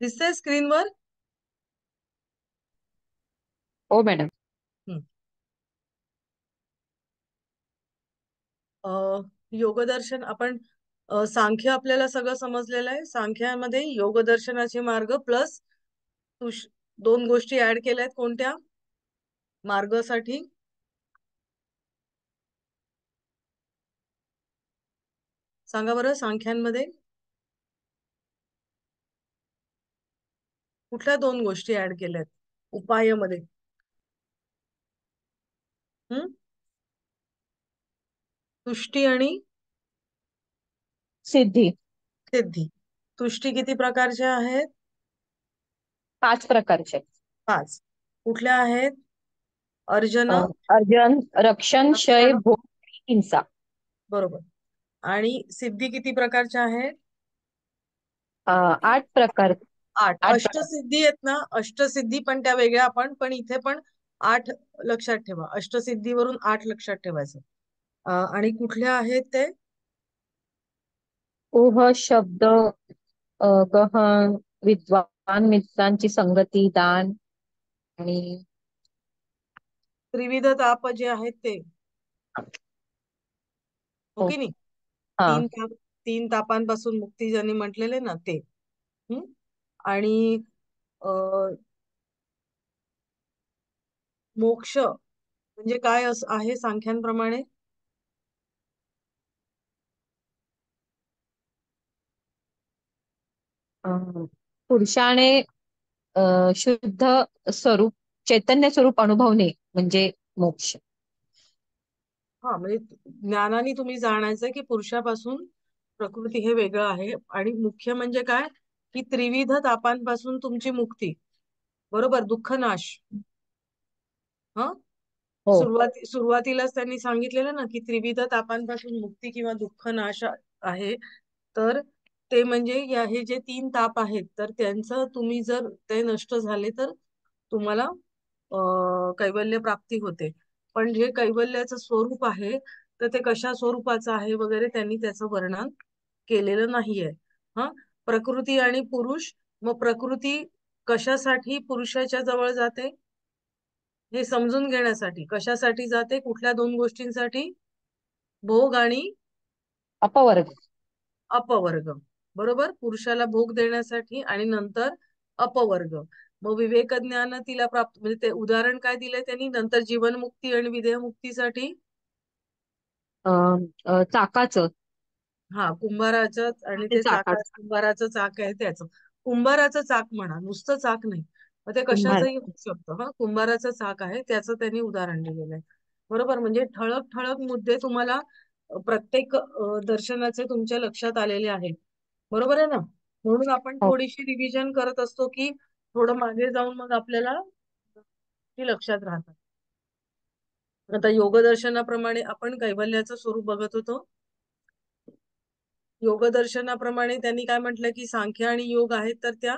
दिसतंय स्क्रीनवर? हो मॅडम. हं. योगदर्शन आपण सांख्य आपल्याला सगळं समजलेलं आहे. सांख्यामध्ये योगदर्शनाचे मार्ग प्लस दोन गोष्टी ऍड केल्यात. कोणत्या मार्गासाठी? सांगा बरं. सांख्यांमध्ये कुठल्या दोन गोष्टी ऍड केल्यात उपायामध्ये? तुष्टी आणि सिद्धी. सिद्धी. तुष्टी किती प्रकारचे आहेत? 5 प्रकारचे. 5. कुठल्या आहेत? अर्जन, अर्जन, रक्षण, क्षय, रक्षण. भोग, हिंसा. बरोबर. आणि सिद्धी किती प्रकारच्या आहेत? 8 प्रकार. 8. 8 प्रकार. अष्टसिद्धी आहेत ना? अष्टसिद्धी पण त्या वेगळ्या आपण पण इथे पण 8 लक्षात ठेवा. अष्टसिद्धीवरून 8 लक्षात ठेवायचं. आणि कुठल्या आहेत ते? ऊह, शब्द, गहन, विद्वान, मित्रांची संगती, दान आणि त्रिविध ताप जे आहेत ते. हो हो. की नाही? हा. 3 तापांपासून मुक्ती ज्यांनी म्हटलेले ना ते. हम्म. आणि मोक्ष म्हणजे काय आहे सांख्यांप्रमाणे? पुरुषाने शुद्ध स्वरूप, चैतन्य स्वरूप अनुभवणे म्हणजे मोक्ष. हा, म्हणजे ज्ञानाने तुम्ही जाणायचं की पुरुषापासून प्रकृती हे वेगळं आहे. आणि मुख्य म्हणजे काय की त्रिविध तापांपासून तुमची मुक्ती. बरोबर. दुःख नाश. हा. हो. सुरुवातीलाच त्यांनी सांगितलेलं ना की त्रिविध तापांपासून मुक्ती किंवा दुःख नाश आहे. तर ते म्हणजे हे जे 3 ताप आहेत तर त्यांचं तुम्ही जर ते नष्ट झाले तर तुम्हाला कैवल्य प्राप्ती होते. पण जे कैवल्याचं स्वरूप आहे तर ते कशा स्वरूपाचं आहे वगैरे त्यांनी त्याचं वर्णन केलेलं नाहीये. हा. प्रकृती आणि पुरुष. मग प्रकृती कशासाठी पुरुषाच्या जवळ जाते हे समजून घेण्यासाठी. कशासाठी जाते? कुठल्या दोन गोष्टींसाठी? भोग आणि अपवर्ग. अपवर्ग. बरोबर. पुरुषाला भोग देण्यासाठी आणि नंतर अपवर्ग. मग विवेक ज्ञान तिला प्राप्त म्हणजे ते उदाहरण काय दिलंय त्यांनी नंतर जीवनमुक्ती आणि विदेहमुक्तीसाठी? चाकाचं. हा, कुंभाराचं. आणि ते ते चाकाचं. कुंभाराचं चाक आहे त्याचं. कुंभाराचं चाक म्हणा, नुसतं चाक नाही. मग ते कुंभार. कशाचंही होऊ शकतं. हा, कुंभाराचं चाक आहे त्याचं त्यांनी उदाहरण दिलेलं आहे. बरोबर. म्हणजे ठळक ठळक मुद्दे तुम्हाला प्रत्येक दर्शनाचे तुमच्या लक्षात आलेले आहेत. बरोबर आहे ना? म्हणून आपण हो. थोडीशी रिव्हिजन करत असतो की थोडं मागे जाऊन मग आपल्याला ती लक्षात राहतात. आता योगदर्शनाप्रमाणे आपण कैवल्याचं स्वरूप बघत होतो. योगदर्शनाप्रमाणे त्यांनी काय म्हटलं की सांख्य आणि योग आहेत तर त्या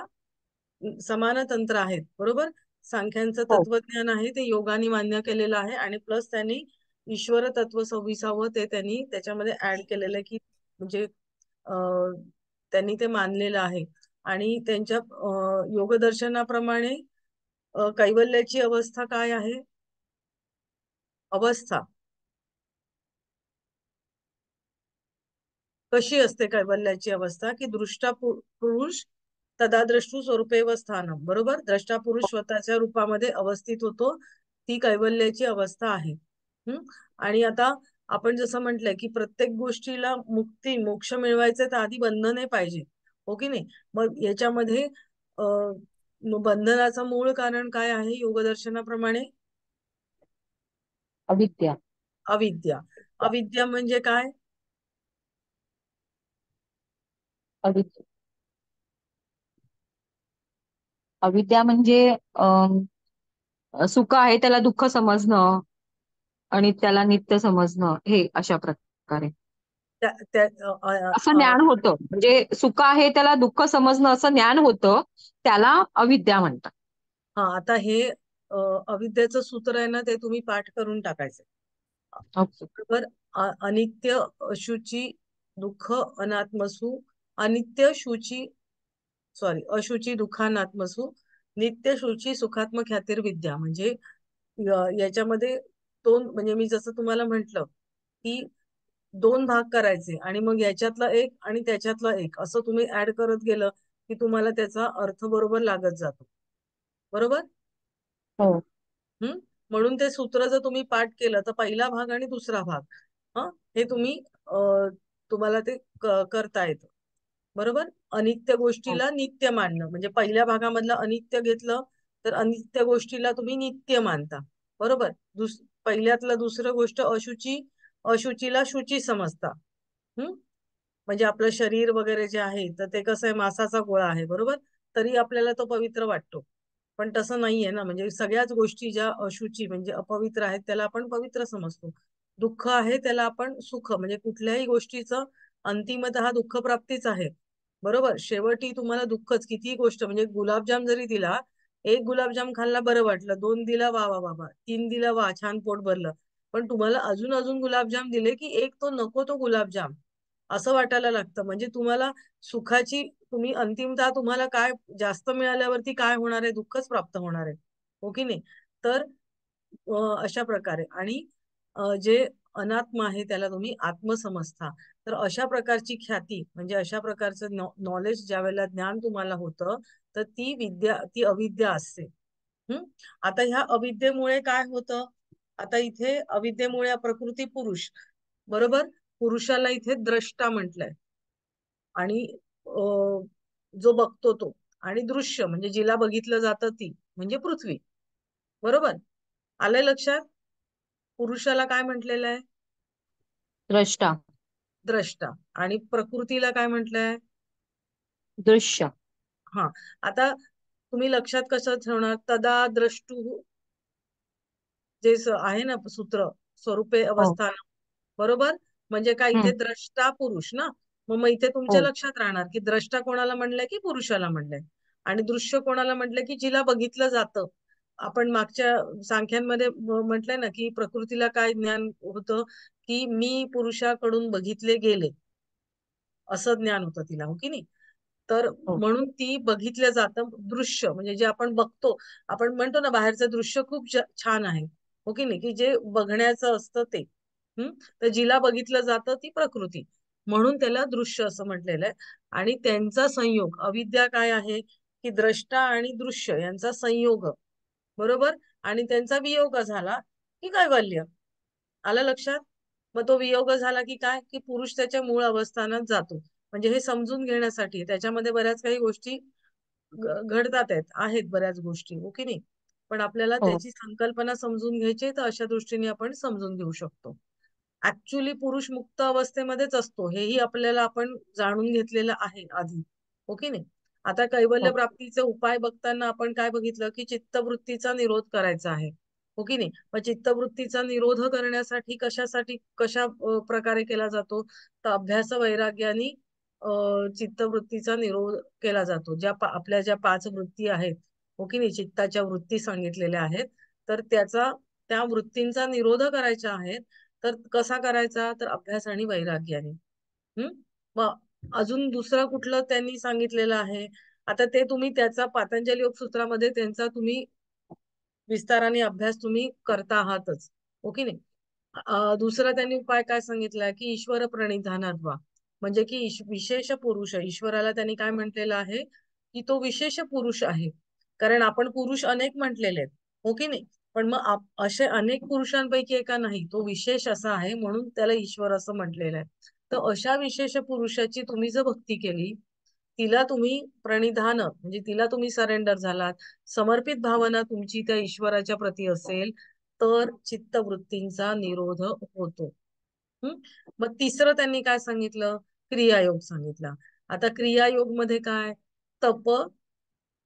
समान तंत्र आहेत. बरोबर. सांख्यांचं हो. तत्वज्ञान आहे ते योगाने मान्य केलेलं आहे आणि प्लस त्यांनी ईश्वर तत्व 26व ते त्यांनी त्याच्यामध्ये ऍड केलेलं आहे की म्हणजे त्यांनी ते मानलेलं आहे. आणि त्यांच्या योगदर्शनाप्रमाणे कैवल्याची अवस्था काय आहे? अवस्था कशी असते कैवल्याची अवस्था? की दृष्टा पुरुष तदाद्रष्टू स्वरूपेव स्थानम. बरोबर. द्रष्टा पुरुष स्वतःच्या रूपामध्ये अवस्थित होतो. ती कैवल्याची अवस्था आहे. आणि आता आपण जसं म्हटलंय की प्रत्येक गोष्टीला मुक्ती मोक्ष मिळवायचं तर आधी बंधने पाहिजे. हो की नाही? मग याच्यामध्ये बंधनाचं मूळ कारण काय आहे योगदर्शनाप्रमाणे? अविद्या. अविद्या. अविद्या म्हणजे काय? अविद्या. अविद्या म्हणजे सुख आहे त्याला दुःख समजणं आणि त्याला नित्य समजणं, हे अशा प्रकारे त्या त्या असं ज्ञान होतं. म्हणजे सुख आहे त्याला दुःख समजणं असं ज्ञान होतं, त्याला अविद्या म्हणतात. हा, आता हे अविद्याचं सूत्र आहे ना ते तुम्ही पाठ करून टाकायचं. ओके. बरोबर. अनित्य, अशुची, दुःख, अनात्मसु, अनित्य, शुची, सॉरी, अशुची दुःखानात्मसु नित्य शुची सुखात्मक ख्यातिर्विद्या. म्हणजे याच्यामध्ये दोन, म्हणजे मी जसं तुम्हाला म्हंटल की दोन भाग करायचे आणि मग याच्यातला एक आणि त्याच्यातला एक असं तुम्ही ऍड करत गेलं की तुम्हाला त्याचा अर्थ बरोबर लागत जातो. बरोबर. हो. हम्म. म्हणून ते सूत्र जर तुम्ही पाठ केलं तर पहिला भाग आणि दुसरा भाग, हा, हे तुम्ही तुम्हाला ते करता येतं. बरोबर. अनित्य हो. गोष्टीला नित्य मानणं, म्हणजे पहिल्या भागामधलं अनित्य घेतलं तर अनित्य गोष्टीला तुम्ही नित्य मानता. बरोबर. पहिल्यातलं दुसरं गोष्ट अशुची, अशुचीला शुची समजता. हम्म. म्हणजे आपलं शरीर वगैरे जे आहे तर ते कसं आहे, मांसाचा गोळा आहे. बरोबर. तरी आपल्याला तो पवित्र वाटतो, पण तसं नाहीये ना. म्हणजे सगळ्याच गोष्टी ज्या अशुची म्हणजे अपवित्र आहेत त्याला आपण पवित्र समजतो. दुःख आहे त्याला आपण सुख, म्हणजे कुठल्याही गोष्टीचं अंतिमतः दुःख प्राप्तीच आहे. बरोबर. शेवटी तुम्हाला दुःखच, कितीही गोष्ट, म्हणजे गुलाबजाम जरी दिला, एक गुलाबजाम खाल्ला बरं वाटलं, दोन दिला वा वा वा वा, तीन दिला वा छान पोट भरलं, पण तुम्हाला अजून अजून गुलाबजाम दिले की एक तो नको तो गुलाबजाम असं वाटायला लागतं. म्हणजे तुम्हाला सुखाची, तुम्ही अंतिमतः तुम्हाला काय जास्त मिळाल्यावरती काय होणार आहे, दुःखच प्राप्त होणार आहे. हो की नाही. तर अशा प्रकारे. आणि जे अनात्म आहे त्याला तुम्ही आत्म समजता. तर अशा प्रकारची ख्याती, म्हणजे अशा प्रकारचं नॉलेज, ज्या वेळेला ज्ञान तुम्हाला होतं तर ती विद्या, ती अविद्या असते. हम्म. आता ह्या अविद्येमुळे काय होतं, आता इथे अविद्येमुळे प्रकृती पुरुष, बरोबर, पुरुषाला इथे द्रष्टा म्हटलंय. आणि जो बघतो तो, आणि दृश्य म्हणजे जिला बघितलं जातं ती म्हणजे पृथ्वी. बरोबर. आलंय लक्षात. पुरुषाला काय म्हटलेलं आहे, द्रष्टा. द्रष्टा. आणि प्रकृतीला काय म्हटलंय, दृश्य. हा. आता तुम्ही लक्षात कसं ठेवणार, तदा द्रष्टू, जे आहे ना सूत्र, स्वरूपे हो. अवस्थान. बरोबर. म्हणजे काय, इथे हम्म. द्रष्टा पुरुष ना. मग इथे तुमच्या हो. लक्षात राहणार की द्रष्टा कोणाला म्हणलंय, की पुरुषाला म्हणलंय. आणि दृश्य कोणाला म्हटलंय, की जिला बघितलं जातं. आपण मागच्या सांख्यांमध्ये म्हटलंय ना की प्रकृतीला काय ज्ञान होतं, की मी पुरुषाकडून बघितले गेले, असं ज्ञान होतं तिला. हो की नाही. तर हो. म्हणून ती बघितलं जातं दृश्य, म्हणजे जे आपण बघतो, आपण म्हणतो ना बाहेरचं दृश्य खूप छान आहे. हो की नाही, की जे बघण्याचं असतं ते. तर जिला बघितलं जातं ती प्रकृती, म्हणून त्याला दृश्य असं म्हटलेलं आहे. आणि त्यांचा संयोग, अविद्या काय आहे, की द्रष्टा आणि दृश्य यांचा संयोग. बरोबर. आणि त्यांचा वियोग झाला की कैवल्य. आलं लक्षात. मग तो वियोग झाला की काय, की पुरुष त्याच्या मूळ अवस्थानात जातो. म्हणजे हे समजून घेण्यासाठी त्याच्यामध्ये बऱ्याच काही गोष्टी घडतात आहेत बऱ्याच गोष्टी. हो की नाही. पण आपल्याला हो. त्याची संकल्पना समजून घ्यायची, तर अशा दृष्टीने आपण समजून घेऊ शकतो. ऍक्च्युली पुरुष मुक्त अवस्थेमध्येच असतो, हेही आपल्याला आपण जाणून घेतलेलं आहे आधी. हो की नाही. आता कैवल्य हो. प्राप्तीचे उपाय बघताना आपण काय बघितलं, की चित्तवृत्तीचा निरोध करायचा आहे. हो की नाही. मग चित्तवृत्तीचा निरोध करण्यासाठी कशासाठी, कशा प्रकारे केला जातो, तर अभ्यास वैराग्याने चित्तवृत्तीचा निरोध केला जातो. आपल्या ज्या पाच वृत्ती आहेत, हो की नाही, चित्ताच्या वृत्ती सांगितलेल्या आहेत, तर त्या वृत्तींचा निरोध करायचा आहे. तर कसा करायचा, तर अभ्यास आणि वैराग्याने. हम्म. मग अजून दुसरं कुठलं त्यांनी सांगितलेलं आहे, आता ते तुम्ही त्याचा पातंजली योग सूत्रामध्ये त्यांचा तुम्ही विस्ताराने अभ्यास तुम्ही करता आहातच. हो की नाही. दुसरा त्यांनी उपाय काय सांगितलाय, की ईश्वर प्रणिधानाद्वा, म्हणजे की विशेष पुरुष आहे. ईश्वराला त्यांनी काय म्हटलेलं आहे, की तो विशेष पुरुष आहे. कारण आपण पुरुष अनेक म्हटलेले आहेत. हो की नाही. पण मग असे अनेक पुरुषांपैकी एका नाही, तो विशेष असा आहे, म्हणून त्याला ईश्वर असं म्हटलेलं आहे. तर अशा विशेष पुरुषाची तुम्ही जर भक्ती केली, तिला तुम्ही प्रणिधान, म्हणजे तिला तुम्ही सरेंडर झालात, समर्पित भावना तुमची त्या ईश्वराच्या प्रती असेल, तर चित्तवृत्तींचा निरोध होतो. हम्म. मग तिसरं त्यांनी काय सांगितलं, क्रियायोग सांगितला. आता क्रियायोग मध्ये काय, तप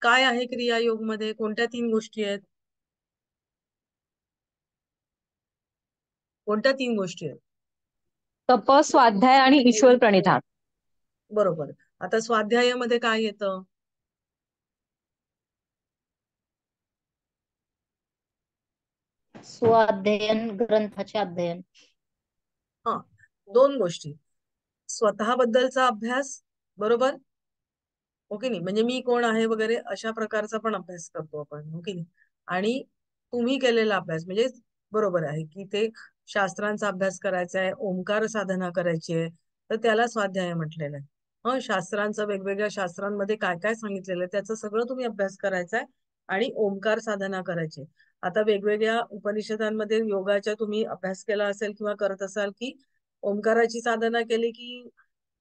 काय आहे, क्रियायोग मध्ये कोणत्या तीन गोष्टी आहेत, कोणत्या तीन गोष्टी आहेत. तप, स्वाध्याय आणि ईश्वर प्रणिधान. बरोबर. आता स्वाध्यायामध्ये काय येतं, स्वाध्ययन, ग्रंथाचे अध्ययन. हा, दोन गोष्टी, स्वतःबद्दलचा अभ्यास, बरोबर, हो की नाही, म्हणजे मी कोण आहे वगैरे अशा प्रकारचा पण अभ्यास करतो आपण, हो की नाही. आणि तुम्ही केलेला अभ्यास म्हणजे बरोबर आहे की ते शास्त्रांचा अभ्यास करायचा आहे, ओंकार साधना करायची आहे, तर त्याला स्वाध्याय म्हटलेलं आहे. शास्त्रांचं वेगवेगळ्या शास्त्रांमध्ये काय काय सांगितलेलं आहे त्याचं सगळं तुम्ही अभ्यास करायचा आहे आणि ओंकार साधना करायची. आता वेगवेगळ्या उपनिषदांमध्ये योगाच्या तुम्ही अभ्यास केला असेल किंवा करत असाल की ओंकाराची साधना केली की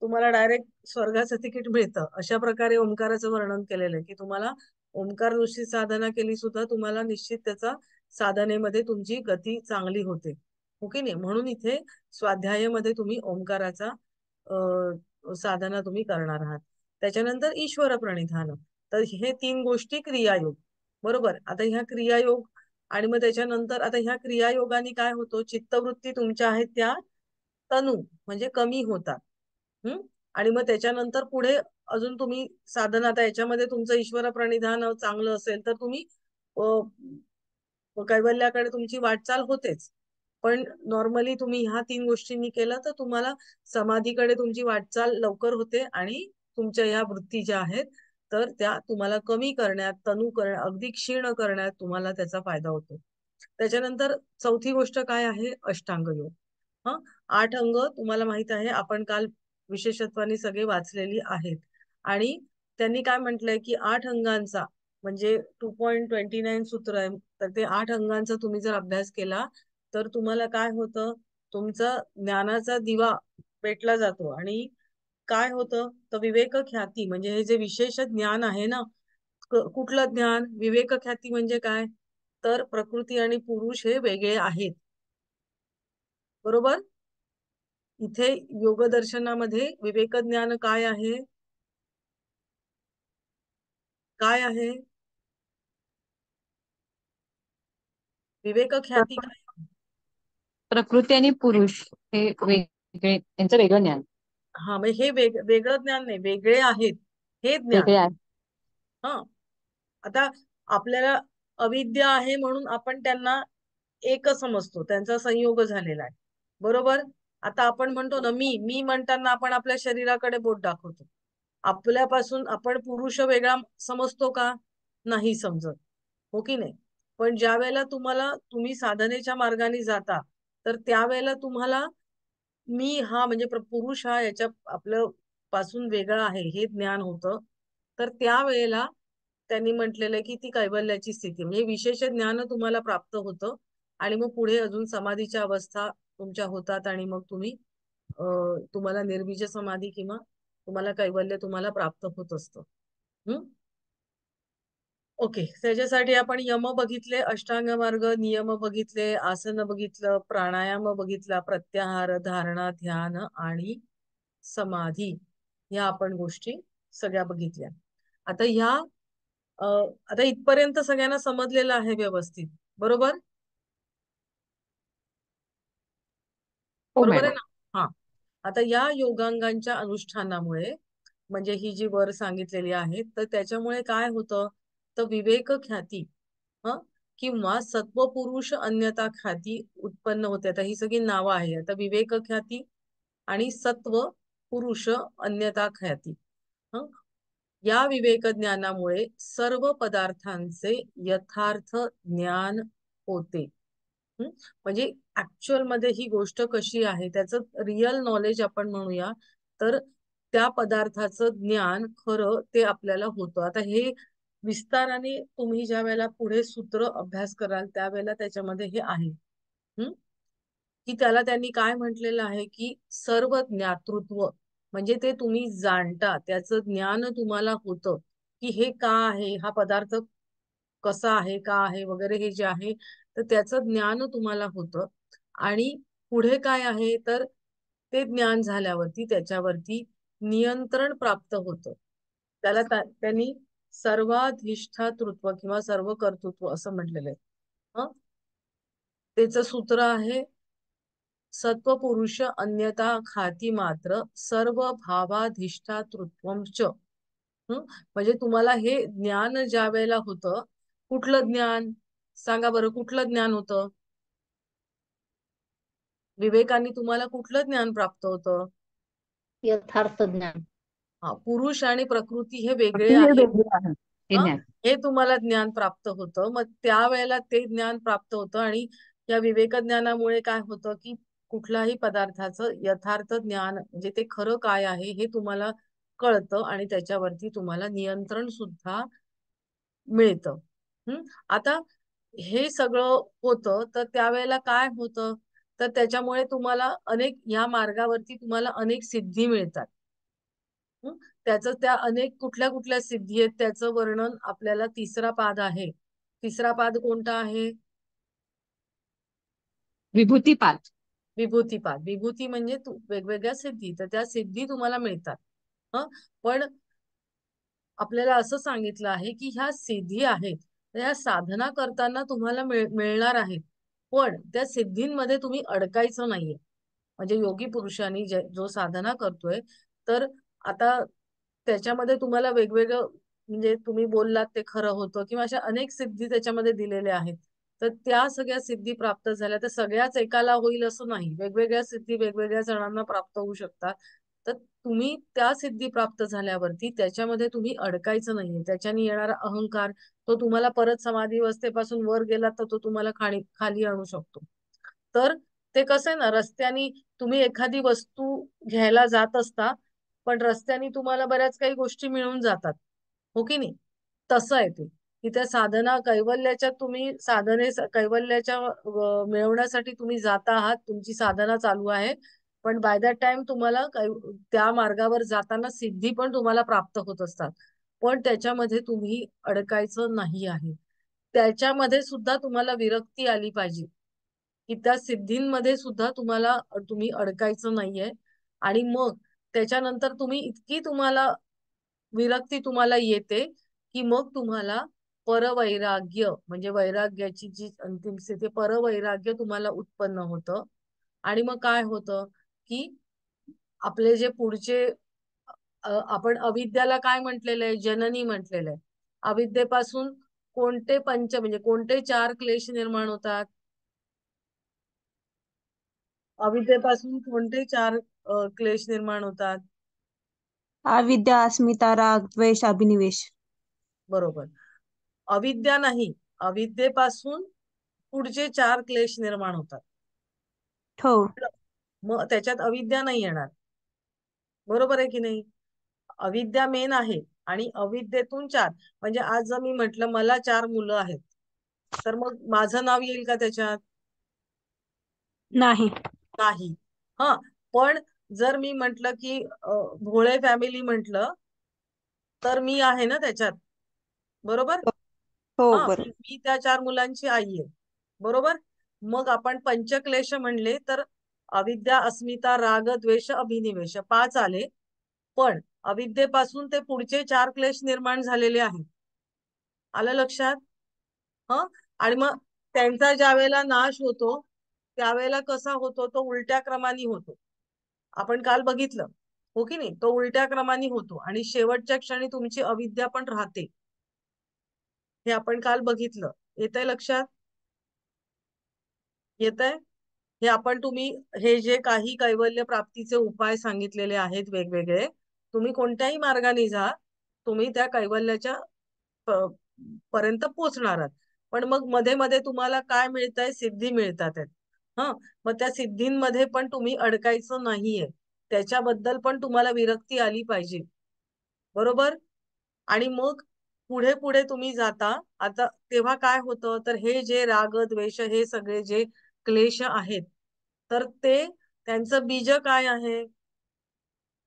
तुम्हाला डायरेक्ट स्वर्गाचं तिकीट मिळतं, अशा प्रकारे ओंकाराचं वर्णन केलेलं आहे की तुम्हाला ओंकार नुसती साधना केली सुद्धा तुम्हाला निश्चित त्याचा साधनेमध्ये तुमची गती चांगली होते, ओके नाही. म्हणून इथे स्वाध्यायामध्ये तुम्ही ओंकाराचा साधना तुम्ही करणार आहात. त्याच्यानंतर ईश्वर प्रणिधान, तर हे तीन गोष्टी क्रियायोग, बरोबर. आता ह्या क्रियायोग आणि मग त्याच्यानंतर आता ह्या क्रियायोगाने काय होतो, चित्तवृत्ती तुमच्या आहेत त्या तनू म्हणजे कमी होतात. हम्म. आणि मग त्याच्यानंतर पुढे अजून तुम्ही साधना, आता याच्यामध्ये तुमचं ईश्वर प्रणिधान चांगलं असेल तर तुम्ही कैवल्याकडे तुमची वाटचाल होतेच. पण नॉर्मली तुम्ही ह्या तीन गोष्टींनी केलं तर तुम्हाला समाधीकडे तुमची वाटचाल लवकर होते आणि तुमच्या ह्या वृत्ती ज्या आहेत तर त्या तुम्हाला कमी करण्यात, तनू करण्यात, अगदी क्षीण करण्यात तुम्हाला त्याचा फायदा होतो. त्याच्यानंतर चौथी गोष्ट काय आहे, अष्टांग योग. हा, 8 अंग तुम्हाला माहित आहे, आपण काल विशेषत्वाने सगळे वाचलेली आहेत. आणि त्यांनी काय म्हटलंय की 8 अंगांचा म्हणजे 2.29 सूत्र आहे, तर ते 8 अंगांचा तुम्ही जर अभ्यास केला तर तुम्हाला काय होतं, तुमचा ज्ञानाचा दिवा पेटला जातो. आणि काय होतं तर विवेक ख्याती म्हणजे हे जे विशेष ज्ञान आहे ना, कुठलं ज्ञान, विवेक ख्याती म्हणजे काय, तर प्रकृती आणि पुरुष हे वेगळे आहेत, बरोबर. इथे योग दर्शनामध्ये विवेक ज्ञान काय आहे, काय आहे विवेक ख्याती प्रकृ- काय. प्रकृती आणि पुरुष हे वेगळे, त्यांचं वेगळं ज्ञान. हा, म्हणजे हे वेगळं ज्ञान नाही, वेगळे आहेत हे ज्ञान. वेगळे आहे. हा, आता आपल्याला अविद्या आहे म्हणून आपण त्यांना एक समजतो, त्यांचा संयोग झालेला आहे, बरोबर. आता आपण म्हणतो ना मी मी म्हणताना आपण आपल्या शरीराकडे बोट दाखवतो. आपल्यापासून आपण पुरुष वेगळा समजतो का, नाही समजत, हो की नाही. पण ज्या वेळेला तुम्ही साधनेच्या मार्गाने जाता तर त्यावेळेला तुम्हाला मी हा म्हणजे पुरुष हा याच्या आपलं पासून वेगळा आहे हे ज्ञान होतं. तर त्यावेळेला त्यांनी म्हटलेलं आहे की ती कैवल्याची स्थिती म्हणजे विशेष ज्ञान तुम्हाला प्राप्त होतं. आणि मग पुढे अजून समाधीच्या अवस्था तुमच्या होतात आणि मग तुम्हाला निर्बीज समाधी किंवा तुम्हाला कैवल्य तुम्हाला प्राप्त होत असतं. हम्म. ओके, त्याच्यासाठी आपण यम बघितले, अष्टांग मार्ग, नियम बघितले, आसन बघितलं, प्राणायाम बघितला, प्रत्याहार, धारणा, ध्यान आणि समाधी, या आपण गोष्टी सगळ्या बघितल्या. आता आता इथपर्यंत सगळ्यांना समजलेलं आहे व्यवस्थित, बरोबर. हो बरोबर आहे मॅडम. ना. हा, आता या योगांगांच्या अनुष्ठानामुळे म्हणजे ही जी वर सांगितलेली आहेत तर त्याच्यामुळे काय होतं, तर विवेक ख्याती ह किंवा सत्व पुरुष अन्यता ख्याती उत्पन्न होते. आता ही सगळी नावं आहे. आता विवेक ख्याती आणि सत्व पुरुष अन्यता ख्याती, हं? या विवेक ज्ञानामुळे सर्व पदार्थांचे यथार्थ ज्ञान होते. म्हणजे ऍक्च्युअल मध्ये ही गोष्ट कशी आहे त्याचं रिअल नॉलेज आपण म्हणूया, तर त्या पदार्थाचं ज्ञान खरं ते आपल्याला होतं. आता हे विस्ताराने तुम्ही ज्या वेळेला पुढे सूत्र अभ्यास कराल त्यावेळेला त्याच्यामध्ये हे आहे. हम्म. की त्याला त्यांनी काय म्हटलेलं आहे की सर्व ज्ञातृत्व म्हणजे ते तुम्ही जाणता त्याचं ज्ञान तुम्हाला होतं की हे का आहे, हा पदार्थ कसा आहे, का आहे वगैरे, हे जे आहे तर त्याचं ज्ञान तुम्हाला होतं. आणि पुढे काय आहे तर ते ज्ञान झाल्यावरती त्याच्यावरती नियंत्रण प्राप्त होतं. त्याला त्यांनी सर्वाधिष्ठातृत्व किंवा सर्व कर्तृत्व असं म्हटलेलं आहे. हं? त्याचं सूत्र आहे सत्वपुरुष अन्यथा खाती मात्र सर्व भावाधिष्ठातृत्वम च. म्हणजे तुम्हाला हे ज्ञान ज्या वेळेला होतं, कुठलं ज्ञान सांगा बरं, कुठलं ज्ञान होतं, विवेकाने तुम्हाला कुठलं ज्ञान प्राप्त होतं, यथार्थ ज्ञान. पुरुष आणि प्रकृती हे वेगळे ती हे आहेत. वेगळी आहे हे हा ज्ञान. हे तुम्हाला ज्ञान प्राप्त होतं. मग त्यावेळेला ते ज्ञान प्राप्त होतं आणि या विवेक ज्ञानामुळे काय होतं की कुठल्याही पदार्थाचं यथार्थ ज्ञान म्हणजे ते खरं काय आहे हे तुम्हाला कळतं आणि त्याच्यावरती तुम्हाला नियंत्रण सुद्धा मिळतं. आता हे सगळं होतं तर त्यावेळेला काय होतं तर त्याच्यामुळे तुम्हाला अनेक या मार्गावरती तुम्हाला अनेक सिद्धी मिळतात. हं? त्याचं त्या अनेक कुठल्या कुठल्या सिद्धी आहेत त्याचं वर्णन आपल्याला तिसरा पाद आहे. तिसरा पाद कोणता आहे? विभूतीपाद. विभूतीपाद. विभूती म्हणजे वेगवेगळ्या सिद्धी, तर त्या सिद्धी तुम्हाला मिळतात. हं पण आपल्याला असं सांगितलं आहे की ह्या सिद्धी आहेत त्या साधना करताना तुम्हाला मिळणार आहेत, पण त्या सिद्धींमध्ये तुम्ही अडकायचं नाहीये. म्हणजे योगी पुरुषांनी जो साधना करतोय तर आता त्याच्यामध्ये तुम्हाला वेगवेगळं म्हणजे तुम्ही बोललात ते खरं होतं किंवा अशा अनेक सिद्धी त्याच्यामध्ये दिलेल्या आहेत. तर त्या सगळ्या सिद्धी प्राप्त झाल्या तर सगळ्याच एकाला होईल असं नाही. वेगवेगळ्या सिद्धी वेगवेगळ्या जणांना प्राप्त होऊ शकतात. तर तुम्ही त्या सिद्धी प्राप्त झाल्यावरती त्याच्यामध्ये तुम्ही अडकायचं नाहीये. त्याच्याने येणारा अहंकार तो तुम्हाला परत समाधी अवस्थेपासून वर गेला तर तो तुम्हाला खाली खाली आणू शकतो. तर ते कसं आहे ना रस्त्यानी तुम्ही एखादी वस्तू घ्यायला जात असता पण रस्त्याने तुम्हाला बऱ्याच काही गोष्टी मिळून जातात, हो की नाही? तसं आहे ते की त्या साधना कैवल्याच्या तुम्ही कैवल्याच्या मिळवण्यासाठी तुम्ही जाता आहात, तुमची साधना चालू आहे. पण बाय दॅट टाइम तुम्हाला त्या मार्गावर जाताना सिद्धी पण तुम्हाला प्राप्त होत असतात. पण त्याच्यामध्ये तुम्ही अडकायचं नाही आहे. त्याच्यामध्ये सुद्धा तुम्हाला विरक्ती आली पाहिजे की त्या सिद्धींमध्ये सुद्धा तुम्ही अडकायचं नाहीये. आणि मग त्याच्यानंतर तुम्हाला विरक्ती तुम्हाला येते की मग तुम्हाला परवैराग्य म्हणजे वैराग्याची जी अंतिम स्थिती परवैराग्य तुम्हाला उत्पन्न होतं. आणि मग काय होतं की आपले जे पुढचे आपण अविद्याला काय म्हटलेलं आहे? जननी म्हटलेलं आहे. अविद्येपासून कोणते म्हणजे कोणते चार क्लेश निर्माण होतात? अविद्येपासून कोणते चार क्लेश निर्माण होतात? अविद्या, अस्मिता, राग, द्वेष, अभिनिवेश. बरोबर. अविद्या नाही, अविद्येपासून पुढचे चार क्लेश निर्माण होतात. हो. मग त्याच्यात अविद्या नाही येणार. बरोबर आहे की नाही? अविद्या मेन आहे आणि अविद्येतून चार म्हणजे आज जर मी म्हटलं मला 4 मुलं आहेत तर मग माझं नाव येईल का त्याच्यात? नाही. नाही. हा पण जर मी म्हटलं की भोळे फॅमिली म्हटलं तर मी आहे ना त्याच्यात. बरोबर. हो, हा बरोबर. मी त्या 4 मुलांची आई आहे. बरोबर. मग आपण पंचक्लेश म्हणले तर अविद्या, अस्मिता, राग, द्वेष, अभिनिवेश 5 आले. पण अविद्येपासून ते पुढचे 4 क्लेश निर्माण झालेले आहेत. आलं लक्षात? हं आणि मग त्यांचा ज्या वेळेला नाश होतो त्यावेळेला कसा होतो? तो उलट्या क्रमाने होतो. आपण काल बघितलं, हो की नाही? तो उलट्या क्रमाने होतो आणि शेवटच्या क्षणी तुमची अविद्या पण राहते. हे आपण काल बघितलं. येतंय लक्षात? येतंय? तुम्ही हे जे काही कैवल्य प्राप्तीचे उपाय सांगितलेले आहेत वेगवेगळे, तुम्ही कोणत्याही मार्गाने जा, तुम्ही त्या कैवल्याच्या प- पर्यंत पोहोचणार आहात. पण मग मध्ये मध्ये तुम्हाला काय मिळतंय? सिद्धी मिळतात आहेत. मग त्या सिद्धींमध्ये पण तुम्ही अडकायचं नाहीये. त्याच्याबद्दल पण तुम्हाला विरक्ती आली पाहिजे. बरोबर. आणि मग पुढे पुढे तुम्ही जाता. आता तेव्हा काय होतं तर हे जे राग द्वेष हे सगळे जे क्लेश आहेत तर त्यांचं बीज काय आहे?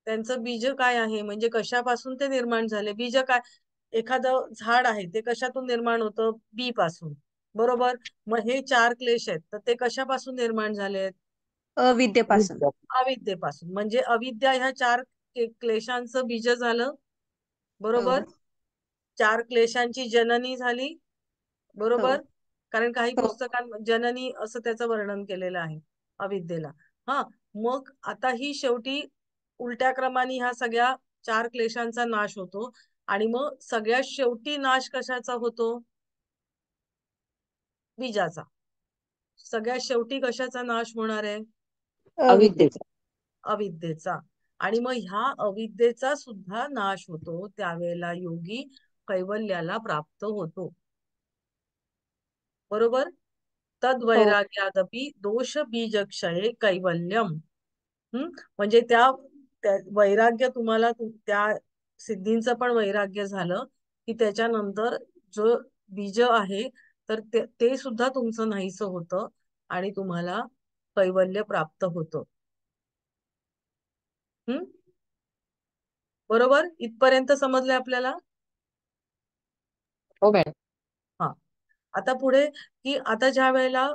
त्यांचं बीज काय आहे म्हणजे कशापासून ते निर्माण झाले? बीज काय? एखादं झाड आहे ते कशातून निर्माण होतं? बी पासून. बरोबर. मग हे 4 क्लेश आहेत तर ते कशापासून निर्माण झालेत? अविद्येपासून. अविद्येपासून. म्हणजे अविद्या ह्या 4 क्लेशांचं बीज झालं. हो. बरोबर. 4 क्लेशांची जननी झाली. हो. बरोबर. कारण काही हो. जननी असं त्याचं वर्णन केलेलं आहे अविद्येला. हा मग आता ही शेवटी उलट्या क्रमाने ह्या सगळ्या 4 क्लेशांचा नाश होतो आणि मग सगळ्यात शेवटी नाश कशाचा होतो? बीजाचा. सगळ्यात शेवटी कशाचा नाश होणार आहे? अविद्या. अविद्येचा. अविद्येचा. आणि मग ह्या अविद्येचा सुद्धा नाश होतो. त्यावेळेला योगी कैवल्याला प्राप्त होतो. बरोबर. हो. तद्वैराग्यादपि दोष बीजक्षये कैवल्यम. म्हणजे त्या वैराग्य तुम्हाला त्या सिद्धींचं पण वैराग्य झालं की त्याच्यानंतर जो बीज आहे तर ते सुद्धा तुमचं नाहीसं होतं आणि तुम्हाला कैवल्य प्राप्त होतं. हम्म. बरोबर. इथपर्यंत समजले आपल्याला? हो मॅडम. हा. आता पुढे की आता ज्या वेळेला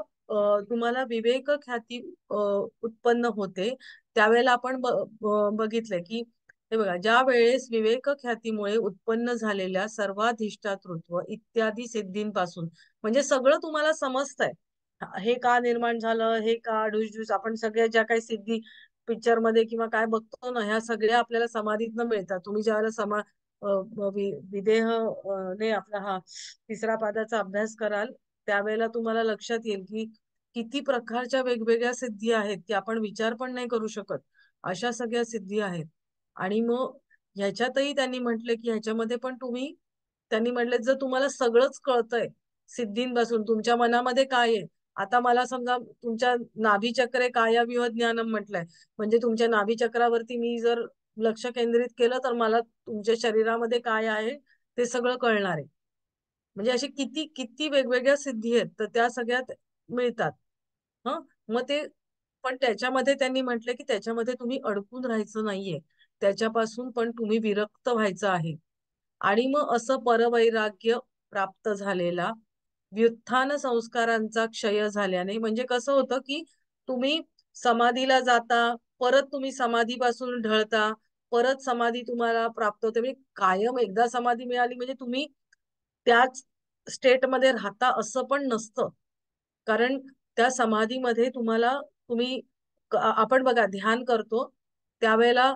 तुम्हाला विवेक ख्याती उत्पन्न होते त्यावेळेला आपण बघितलंय की हे बघा, ज्या वेळेस विवेक ख्यातीमुळे उत्पन्न झालेल्या सर्वाधिष्ठातृत्व इत्यादी सिद्धींपासून म्हणजे सगळं तुम्हाला समजतंय. हे का निर्माण झालं, हे का ढुसढुस, आपण सगळ्या ज्या काही सिद्धी पिक्चर मध्ये किंवा काय बघतो ना, ह्या सगळ्या आपल्याला समाधीतनं मिळतात. तुम्ही ज्यावेळेला विदेह ने आपला हा तिसरा पादाचा अभ्यास कराल त्यावेळेला तुम्हाला लक्षात येईल की किती प्रकारच्या वेगवेगळ्या सिद्धी आहेत की आपण विचार पण नाही करू शकत अशा सगळ्या सिद्धी आहेत. आणि मग ह्याच्यातही त्यांनी म्हटले की ह्याच्यामध्ये पण त्यांनी म्हटले जर तुम्हाला सगळंच कळतंय सिद्धींपासून तुमच्या मनामध्ये काय आहे. आता मला समजा तुमच्या नाभीचक्रे कायाव्यूह ज्ञानम म्हटलंय, म्हणजे तुमच्या नाभीचक्रावरती मी जर लक्ष केंद्रित केलं तर मला तुमच्या शरीरामध्ये काय आहे ते सगळं कळणार आहे. म्हणजे अशी किती किती वेगवेगळ्या सिद्धी आहेत तर त्या सगळ्यात मिळतात. हं. मग ते पण त्याच्यामध्ये त्यांनी म्हटलं की त्याच्यामध्ये तुम्ही अडकून राहायचं नाहीये, त्याच्यापासून पण तुम्ही विरक्त व्हायचं आहे. आणि मग असं परवैराग्य प्राप्त झालेला व्युत्थान संस्कारांचा क्षय झाल्याने म्हणजे कसं होतं की तुम्ही समाधीला जाता, परत तुम्ही समाधीपासून ढळता, परत समाधी तुम्हाला प्राप्त होते. म्हणजे कायम एकदा समाधी मिळाली म्हणजे तुम्ही त्याच स्टेटमध्ये राहता असं पण नसतं. कारण त्या समाधीमध्ये आपण बघा ध्यान करतो त्यावेळेला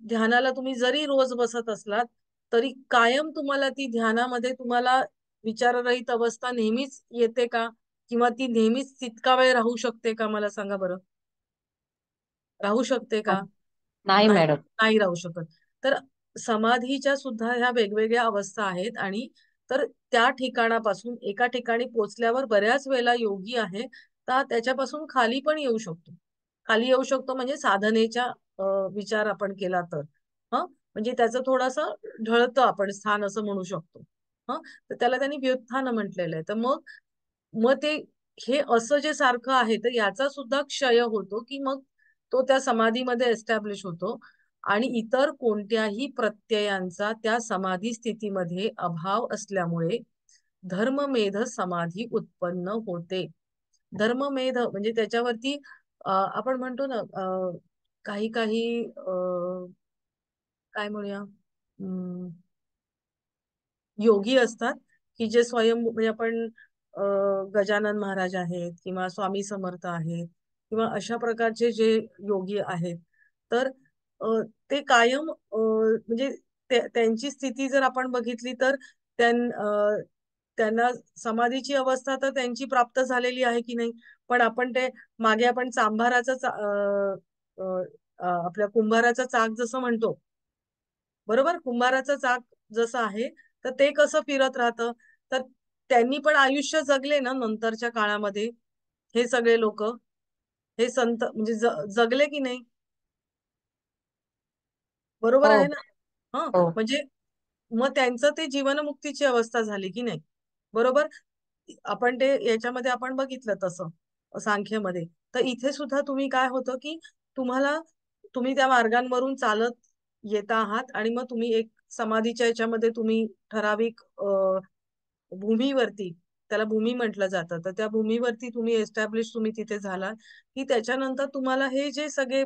ध्यानाला तुम्ही जरी रोज बसत असलात तरी कायम तुम्हाला ती ध्यानामध्ये तुम्हाला विचाररहित अवस्था नेहमीच येते का? किंवा ती नेहमीच तितका वेळ राहू शकते का? मला सांगा बरं. राहू शकते का? नाही नाही, मॅडम. नाही राहू शकत. तर समाधीच्या सुद्धा ह्या वेगवेगळ्या अवस्था आहेत आणि तर त्या ठिकाणापासून एका ठिकाणी पोचल्यावर बऱ्याच वेळेला योगी आहे तर त्याच्यापासून खाली पण येऊ शकतो. खाली येऊ शकतो म्हणजे साधनेच्या विचार आपण केला तर म्हणजे त्याचं थोडंसं ढळतं आपण स्थान असं म्हणू शकतो. तर त्याला त्यांनी व्युत्थान म्हटलेलं आहे. तर मग मग ते हे असं जे सारखं आहे तर याचा सुद्धा क्षय होतो की मग तो त्या समाधीमध्ये एस्टॅब्लिश होतो आणि इतर कोणत्याही प्रत्ययांचा त्या समाधी स्थितीमध्ये अभाव असल्यामुळे धर्ममेध समाधी उत्पन्न होते. धर्ममेध म्हणजे त्याच्यावरती आपण म्हणतो ना काही काही काय म्हणूया योगी असतात की जे स्वयं म्हणजे आपण गजानन महाराज आहेत किंवा स्वामी समर्थ आहेत किंवा अशा प्रकारचे जे योगी आहेत तर ते कायम म्हणजे त्यांची स्थिती जर आपण बघितली तर त्यांना समाधीची अवस्था तर त्यांची प्राप्त झालेली आहे की नाही. पण मागे आपण आपल्या कुंभाराचा चाक जसं म्हणतो, बरोबर. कुंभाराचं चाक जसं आहे तर ते कसं फिरत राहतं तर त्यांनी पण आयुष्य जगले ना नंतरच्या काळामध्ये. हे सगळे लोक हे संत म्हणजे जगले की नाही. बरोबर हो. आहे ना. हो. म्हणजे मग त्यांचं ते जीवनमुक्तीची अवस्था झाली की नाही. बरोबर. आपण ते याच्यामध्ये आपण बघितलं तसं सांख्यमध्ये. तर इथे सुद्धा तुम्ही काय होतं की तुम्ही त्या मार्गांवरून चालत येता आहात आणि मग तुम्ही एक समाधीच्या याच्यामध्ये तुम्ही ठराविक भूमीवरती, त्याला भूमी म्हटलं जातं, तर त्या भूमीवरती तुम्ही तिथे झाला की त्याच्यानंतर तुम्हाला हे जे सगळे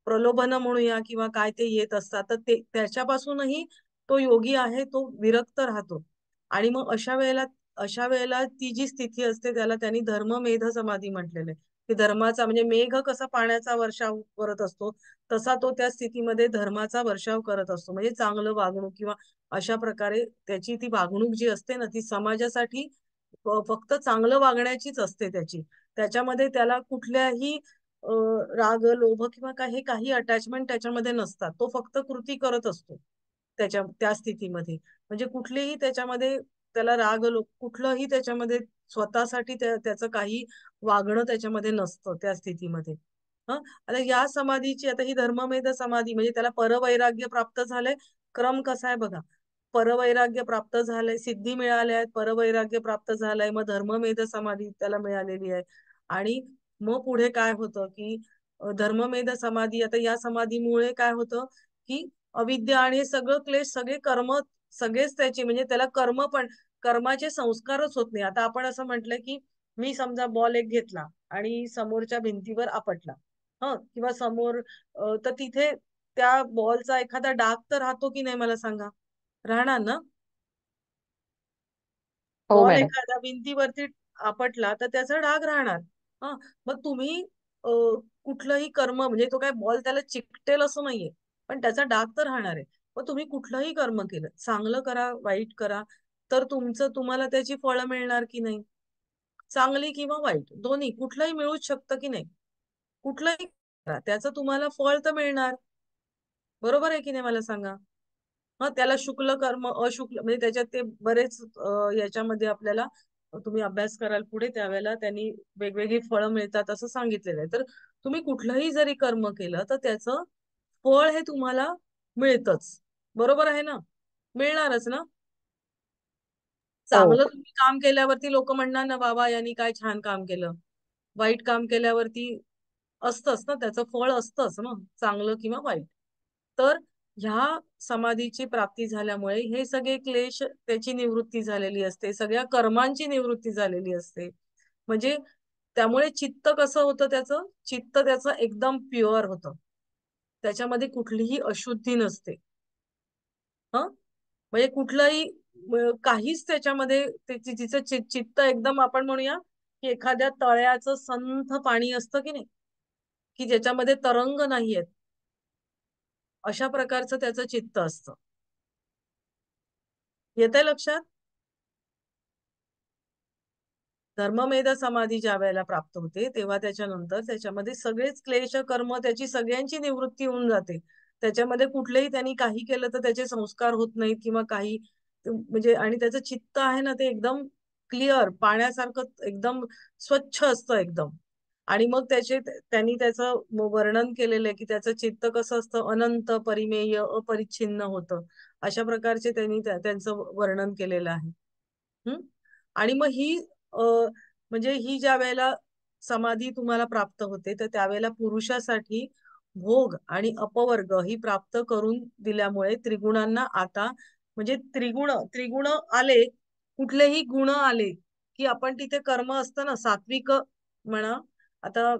प्रलोभन म्हणूया किंवा काय ते येत असतात तर त्याच्यापासूनही तो योगी आहे तो विरक्त राहतो. आणि मग अशा वेळेला ती जी स्थिती असते त्याला त्यांनी धर्ममेध समाधी म्हटलेलं आहे. की धर्माचा म्हणजे मेघ कसा पाण्याचा वर्षाव करत असतो तसा तो त्या स्थितीमध्ये धर्माचा वर्षाव करत असतो. म्हणजे चांगलं वागणूक किंवा अशा प्रकारे त्याची ती वागणूक जी असते ना ती समाजासाठी फक्त चांगलं वागण्याचीच असते त्याच्यामध्ये त्याला कुठल्याही राग लोभ किंवा काही अटॅचमेंट त्याच्यामध्ये नसतात. तो फक्त कृती करत असतो त्या स्थितीमध्ये. म्हणजे कुठलीही त्याच्यामध्ये त्याला राग लोभ कुठलंही त्याच्यामध्ये स्वतःसाठी त्याचं काही वागणं त्याच्यामध्ये नसतं त्या स्थितीमध्ये. हं. आता या समाधीची आता ही धर्ममेध समाधी म्हणजे त्याला परवैराग्य प्राप्त झालंय. क्रम कसा आहे बघा. परवैराग्य प्राप्त झालंय, सिद्धी मिळाल्या आहेत, परवैराग्य प्राप्त झालंय, मग धर्ममेध समाधी त्याला मिळालेली आहे. आणि मग पुढे काय होतं की धर्ममेध समाधी, आता या समाधीमुळे काय होतं की अविद्या आणि हे सगळं क्लेश, सगळे कर्म, सगळेच त्याचे म्हणजे त्याला कर्म पण कर्माचे संस्कारच होत नाही. आता आपण असं म्हटलं की मी समजा बॉल एक घेतला आणि समोरच्या भिंतीवर आपटला, किंवा समोर तर तिथे त्या बॉलचा एखादा डाग तर राहतो की नाही मला सांगा. राहणार ना. हो बॉल मॅडम. एखाद्या भिंतीवरती आपटला तर त्याचा डाग राहणार. हा. मग तुम्ही कुठलंही कर्म म्हणजे तो काय बॉल त्याला चिकटेल असं नाहीये, पण त्याचा डाग तर राहणार आहे. मग तुम्ही कुठलंही कर्म केलं, चांगलं करा वाईट करा, तर तुम्हाला त्याची फळं मिळणार की नाही. चांगली किंवा वाईट दोन्ही कुठलंही मिळूच शकतं की नाही. कुठलंही करा त्याचं तुम्हाला फळ तर मिळणार. बरोबर आहे की नाही मला सांगा. त्याला शुक्ल कर्म अशुक्ल म्हणजे त्याच्यात ते बरेच याच्यामध्ये आपल्याला तुम्ही अभ्यास कराल पुढे त्यावेळेला त्यांनी वेगवेगळी फळं मिळतात असं सांगितलेलं आहे. तर तुम्ही कुठलंही जरी कर्म केलं तर त्याचं फळ हे तुम्हाला मिळतच. बरोबर आहे ना. मिळणारच ना. हो. चांगलं तुम्ही काम केल्यावरती लोक म्हणणार ना बाबा यांनी काय छान काम केलं. वाईट काम केल्यावरती असतंच ना त्याचं फळ असतंच ना, चांगलं किंवा वाईट. तर ह्या समाधीची प्राप्ती झाल्यामुळे हे सगळे क्लेश त्याची निवृत्ती झालेली असते, सगळ्या कर्मांची निवृत्ती झालेली असते. म्हणजे त्यामुळे चित्त कसं होतं चित्त त्याचं एकदम प्युअर होतं. त्याच्यामध्ये कुठलीही अशुद्धी नसते. म्हणजे कुठलंही काहीच त्याच्यामध्ये तिचं चित्त एकदम आपण म्हणूया की एखाद्या तळ्याचं संथ पाणी असतं की नाही, की ज्याच्यामध्ये तरंग नाहीयेत, अशा प्रकारचं त्याचं चित्त असतं. येतंय लक्षात. धर्ममेध समाधी ज्या वेळेला प्राप्त होते तेव्हा त्याच्यानंतर त्याच्यामध्ये सगळेच क्लेश कर्म त्याची सगळ्यांची निवृत्ती होऊन जाते. त्याच्यामध्ये कुठलेही त्यांनी काही केलं तर त्याचे संस्कार होत नाहीत किंवा काही म्हणजे आणि त्याचं चित्त आहे ना ते एकदम क्लिअर पाण्यासारखं एकदम स्वच्छ असतं एकदम. आणि मग त्यांनी त्याचं वर्णन केलेलं आहे की त्याचं चित्त कसं असतं अनंत परिमेय अपरिच्छिन्न होतं. अशा प्रकारचे त्यांनी त्यांचं वर्णन केलेलं आहे. आणि मग अ, म्हणजे ही ज्या वेळेला समाधी तुम्हाला प्राप्त होते तर त्यावेळेला पुरुषासाठी भोग आणि अपवर्ग ही प्राप्त करून दिल्यामुळे त्रिगुणांना आता म्हणजे त्रिगुण त्रिगुण आले, कुठलेही गुण आले की आपण तिथे कर्म असतं ना सात्विक म्हणा. आता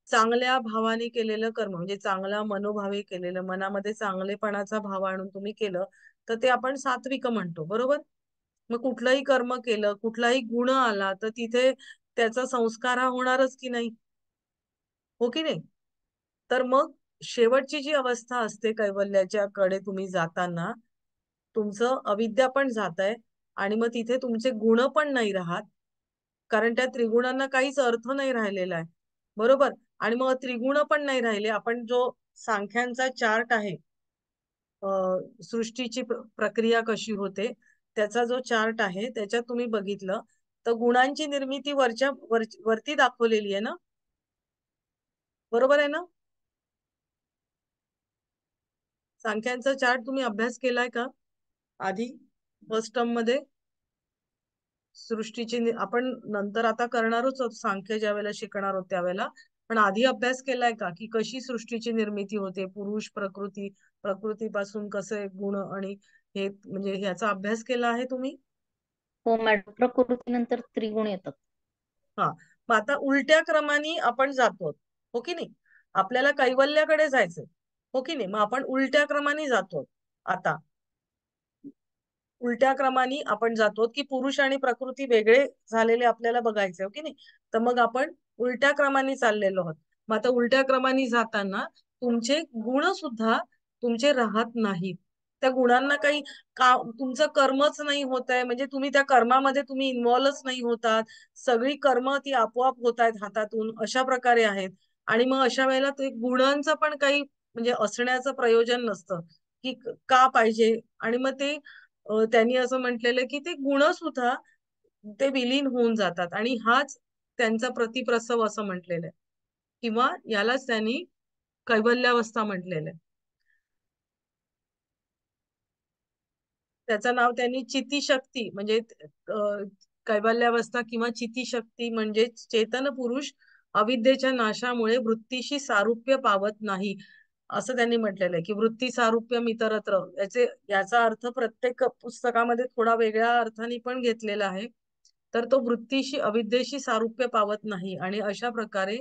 चांगल्या भावाने केलेलं कर्म म्हणजे चांगला मनोभावे केलेलं, मनामध्ये चांगलेपणाचा भाव आणून तुम्ही केलं तर ते आपण सात्विक म्हणतो. बरोबर. मग कुठलंही कर्म केलं, कुठलाही गुण आला तर तिथे त्याचा संस्कार हा होणारच की नाही. हो की नाही. तर मग शेवटची जी अवस्था असते कैवल्याच्या कडे तुम्ही जाताना तुमचं अविद्या पण जात आहे आणि मग तिथे तुमचे गुण पण नाही राहत, कारण त्या त्रिगुणांना काहीच अर्थ नाही राहिलेला आहे. बरोबर. आणि मग त्रिगुण पण नाही राहिले. आपण जो सांख्यांचा चार्ट आहे सृष्टीची प्रक्रिया कशी होते त्याचा जो चार्ट आहे त्याच्यात तुम्ही बघितलं तर गुणांची निर्मिती वरती दाखवलेली आहे ना. बरोबर आहे ना. सांख्यांचा चार्ट तुम्ही अभ्यास केलाय का आधी फर्स्ट टर्म मध्ये. सृष्टीची आपण नंतर आता करणारच आहोत सांख्य ज्या वेळेला शिकणार आहोत त्यावेळेला, पण आधी अभ्यास केलाय का की कशी सृष्टीची निर्मिती होते, पुरुष प्रकृती, प्रकृतीपासून कसे गुण आणि हे म्हणजे ह्याचा अभ्यास केला आहे तुम्ही. हो मॅडम, प्रकृतीनंतर त्रिगुण येतात. हा. मग आता उलट्या क्रमाने आपण जातो. हो की नाही. आपल्याला कैवल्याकडे जायचंय. हो की नाही. मग आपण उलट्या क्रमाने जातो. आता उलट्या क्रमाने आपण जातो की पुरुष आणि प्रकृती वेगळे झालेले आपल्याला बघायचे. हो की नाही. तर मग आपण उलट्या क्रमाने चाललेलो आहोत. मग आता उलट्या क्रमाने जाताना तुमचे गुण सुद्धा तुमचे राहत नाहीत. त्या गुणांना काही तुमचं कर्मच नाही होत आहे म्हणजे तुम्ही त्या कर्मामध्ये इन्व्हॉल्वच नाही होतात. सगळी कर्म ती आपोआप होत आहेत हातातून अशा प्रकारे आहेत. आणि मग अशा वेळेला ते गुणांचं पण काही म्हणजे असण्याचं प्रयोजन नसतं की का पाहिजे. आणि मग ते त्यांनी असं म्हटलेलं की ते गुण सुद्धा ते विलीन होऊन जातात आणि हाच त्यांचा प्रतिप्रसव असं म्हटलेलं आहे किंवा यालाच त्यांनी कैवल्यावस्था म्हटलेलं आहे. त्याचं नाव त्यांनी चितिशक्ती म्हणजे कैवल्यावस्था किंवा चितिशक्ती म्हणजे चेतन पुरुष अविद्येच्या नाशामुळे वृत्तीशी सारूप्य पावत नाही असं त्यांनी म्हटलेलं आहे की वृत्ती सारूप्यम इतरत्र. याचा अर्थ प्रत्येक पुस्तकामध्ये थोडा वेगळ्या अर्थाने पण घेतलेला आहे. तर तो वृत्तीशी अविद्येशी सारूप्य पावत नाही आणि अशा प्रकारे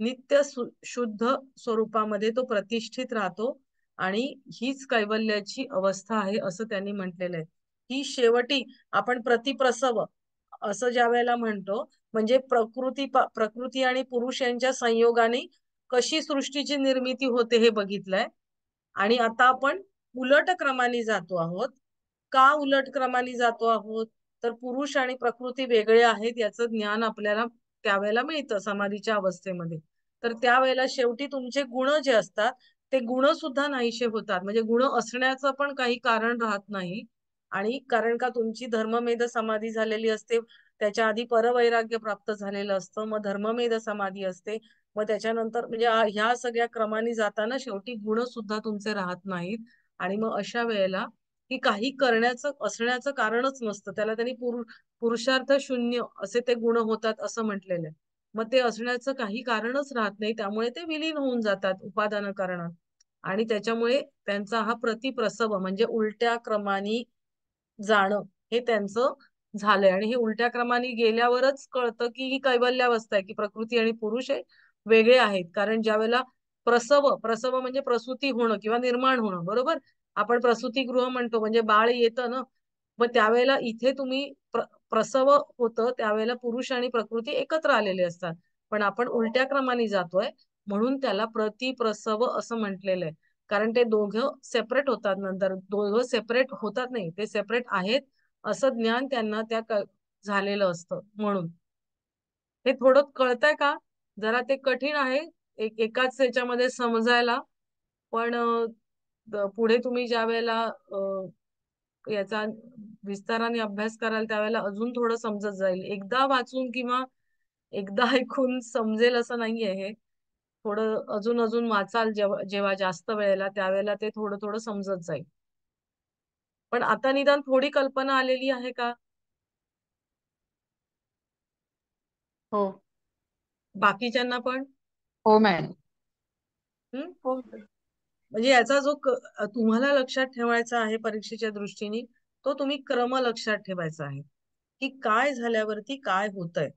नित्य शुद्ध स्वरूपामध्ये तो प्रतिष्ठित राहतो आणि हीच कैवल्याची अवस्था आहे असं त्यांनी म्हटलेलं आहे. ही शेवटी आपण प्रतिप्रसव असं ज्या वेळेला म्हणतो म्हणजे प्रकृती आणि पुरुष यांच्या संयोगाने कशी सृष्टीची निर्मिती होते हे बघितलंय. आणि आता आपण उलट क्रमाने जातो आहोत. का उलट क्रमाने जातो आहोत तर पुरुष आणि प्रकृती वेगळे आहेत याचं ज्ञान आपल्याला त्यावेळेला मिळतं समाधीच्या अवस्थेमध्ये. तर त्यावेळेला शेवटी तुमचे गुण जे असतात ते गुण सुद्धा नाहीसे होतात म्हणजे गुण असण्याचं पण काही कारण राहत नाही. आणि कारण का तुमची धर्ममेध समाधी झालेली असते त्याच्या आधी परवैराग्य प्राप्त झालेलं असतं मग धर्ममेध समाधी असते. मग त्याच्यानंतर म्हणजे ह्या सगळ्या क्रमाने जाताना शेवटी गुण सुद्धा तुमचे राहत नाहीत. आणि मग अशा वेळेला की काही करण्याचं असण्याचं कारणच नसतं त्याला त्यांनी पुरुषार्थ शून्य असे ते गुण होतात असं म्हटलेलं आहे. मग ते असण्याचं काही कारणच राहत नाही त्यामुळे ते विलीन होऊन जातात उपादान कारणात. आणि त्याच्यामुळे त्यांचा हा प्रतिप्रसव म्हणजे उलट्या क्रमाने जाणं हे त्यांचं झालंय. आणि हे उलट्या क्रमाने गेल्यावरच कळतं की ही कैवल्यावस्था आहे की प्रकृती आणि पुरुष हे वेगळे आहेत. कारण ज्यावेळेला प्रसव म्हणजे प्रसूती होणं किंवा निर्माण होणं बरोबर. आपण प्रसूतीगृह म्हणतो म्हणजे बाळ येतं ना. मग त्यावेळेला इथे तुम्ही प्रसव होतं त्यावेळेला पुरुष आणि प्रकृती एकत्र आलेले असतात. पण आपण उलट्या क्रमाने जातोय म्हणून त्याला प्रतिप्रसव असं म्हटलेलं आहे. कारण ते दोघं सेपरेट होतात नंतर दोघं सेपरेट होतात नाही ते सेपरेट आहेत असं ज्ञान त्यांना झालेलं असतं म्हणून. हे थोडं कळतंय का. जरा ते कठीण आहे एकाच याच्यामध्ये समजायला. पण पुढे तुम्ही ज्या वेळेला याचा विस्ताराने अभ्यास कराल त्यावेळेला अजून थोडं समजत जाईल. एकदा वाचून किंवा एकदा ऐकून समजेल असं नाहीये हे. थोडं अजून अजून वाचाल जेव्हा जेव्हा जास्त वेळेला त्यावेळेला ते थोडं थोडं समजत जाईल. पण आता निदान थोडी कल्पना आलेली आहे का. हो. बाकीच्यांना पण. हो मॅडम. हम्म. म्हणजे याचा जो तुम्हाला लक्षात ठेवायचा आहे परीक्षेच्या दृष्टीने तो तुम्ही क्रम लक्षात ठेवायचा आहे की काय झाल्यावरती काय होतंय.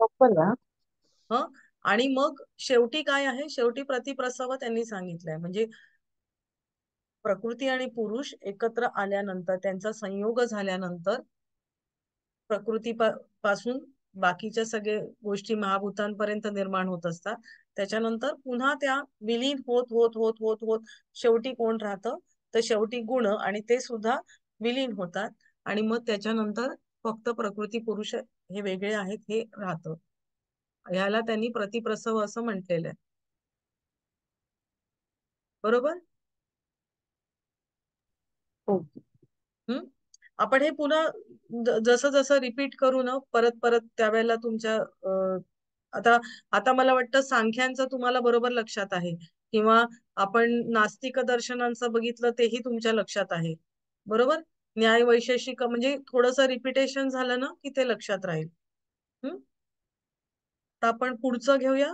हं. आणि मग शेवटी काय आहे शेवटी प्रतिप्रसव त्यांनी सांगितलंय म्हणजे प्रकृती आणि पुरुष एकत्र आल्यानंतर त्यांचा संयोग झाल्यानंतर पासून बाकीच्या सगळे गोष्टी महाभूतांपर्यंत निर्माण होत असतात. त्याच्यानंतर पुन्हा त्या विलीन होत होत होत होत होत शेवटी कोण राहतं तर शेवटी गुण आणि ते सुद्धा विलीन होतात. आणि मग त्याच्यानंतर फक्त प्रकृती पुरुष हे वेगळे आहेत हे राहतं. ह्याला त्यांनी प्रतिप्रसव असं म्हटलेलं आहे. बरोबर. हो. हम्म. आपण हे पुन्हा जसं जसं रिपीट करू ना परत परत त्यावेळेला तुमच्या आता आता मला वाटतं सांख्यांचं तुम्हाला बरोबर लक्षात आहे किंवा आपण नास्तिक दर्शनांचं बघितलं तेही तुमच्या लक्षात आहे. बरोबर. न्याय वैशेषिक म्हणजे थोडंसं रिपिटेशन झालं ना की ते लक्षात राहील. हम्म. तर आपण पुढचं घेऊया.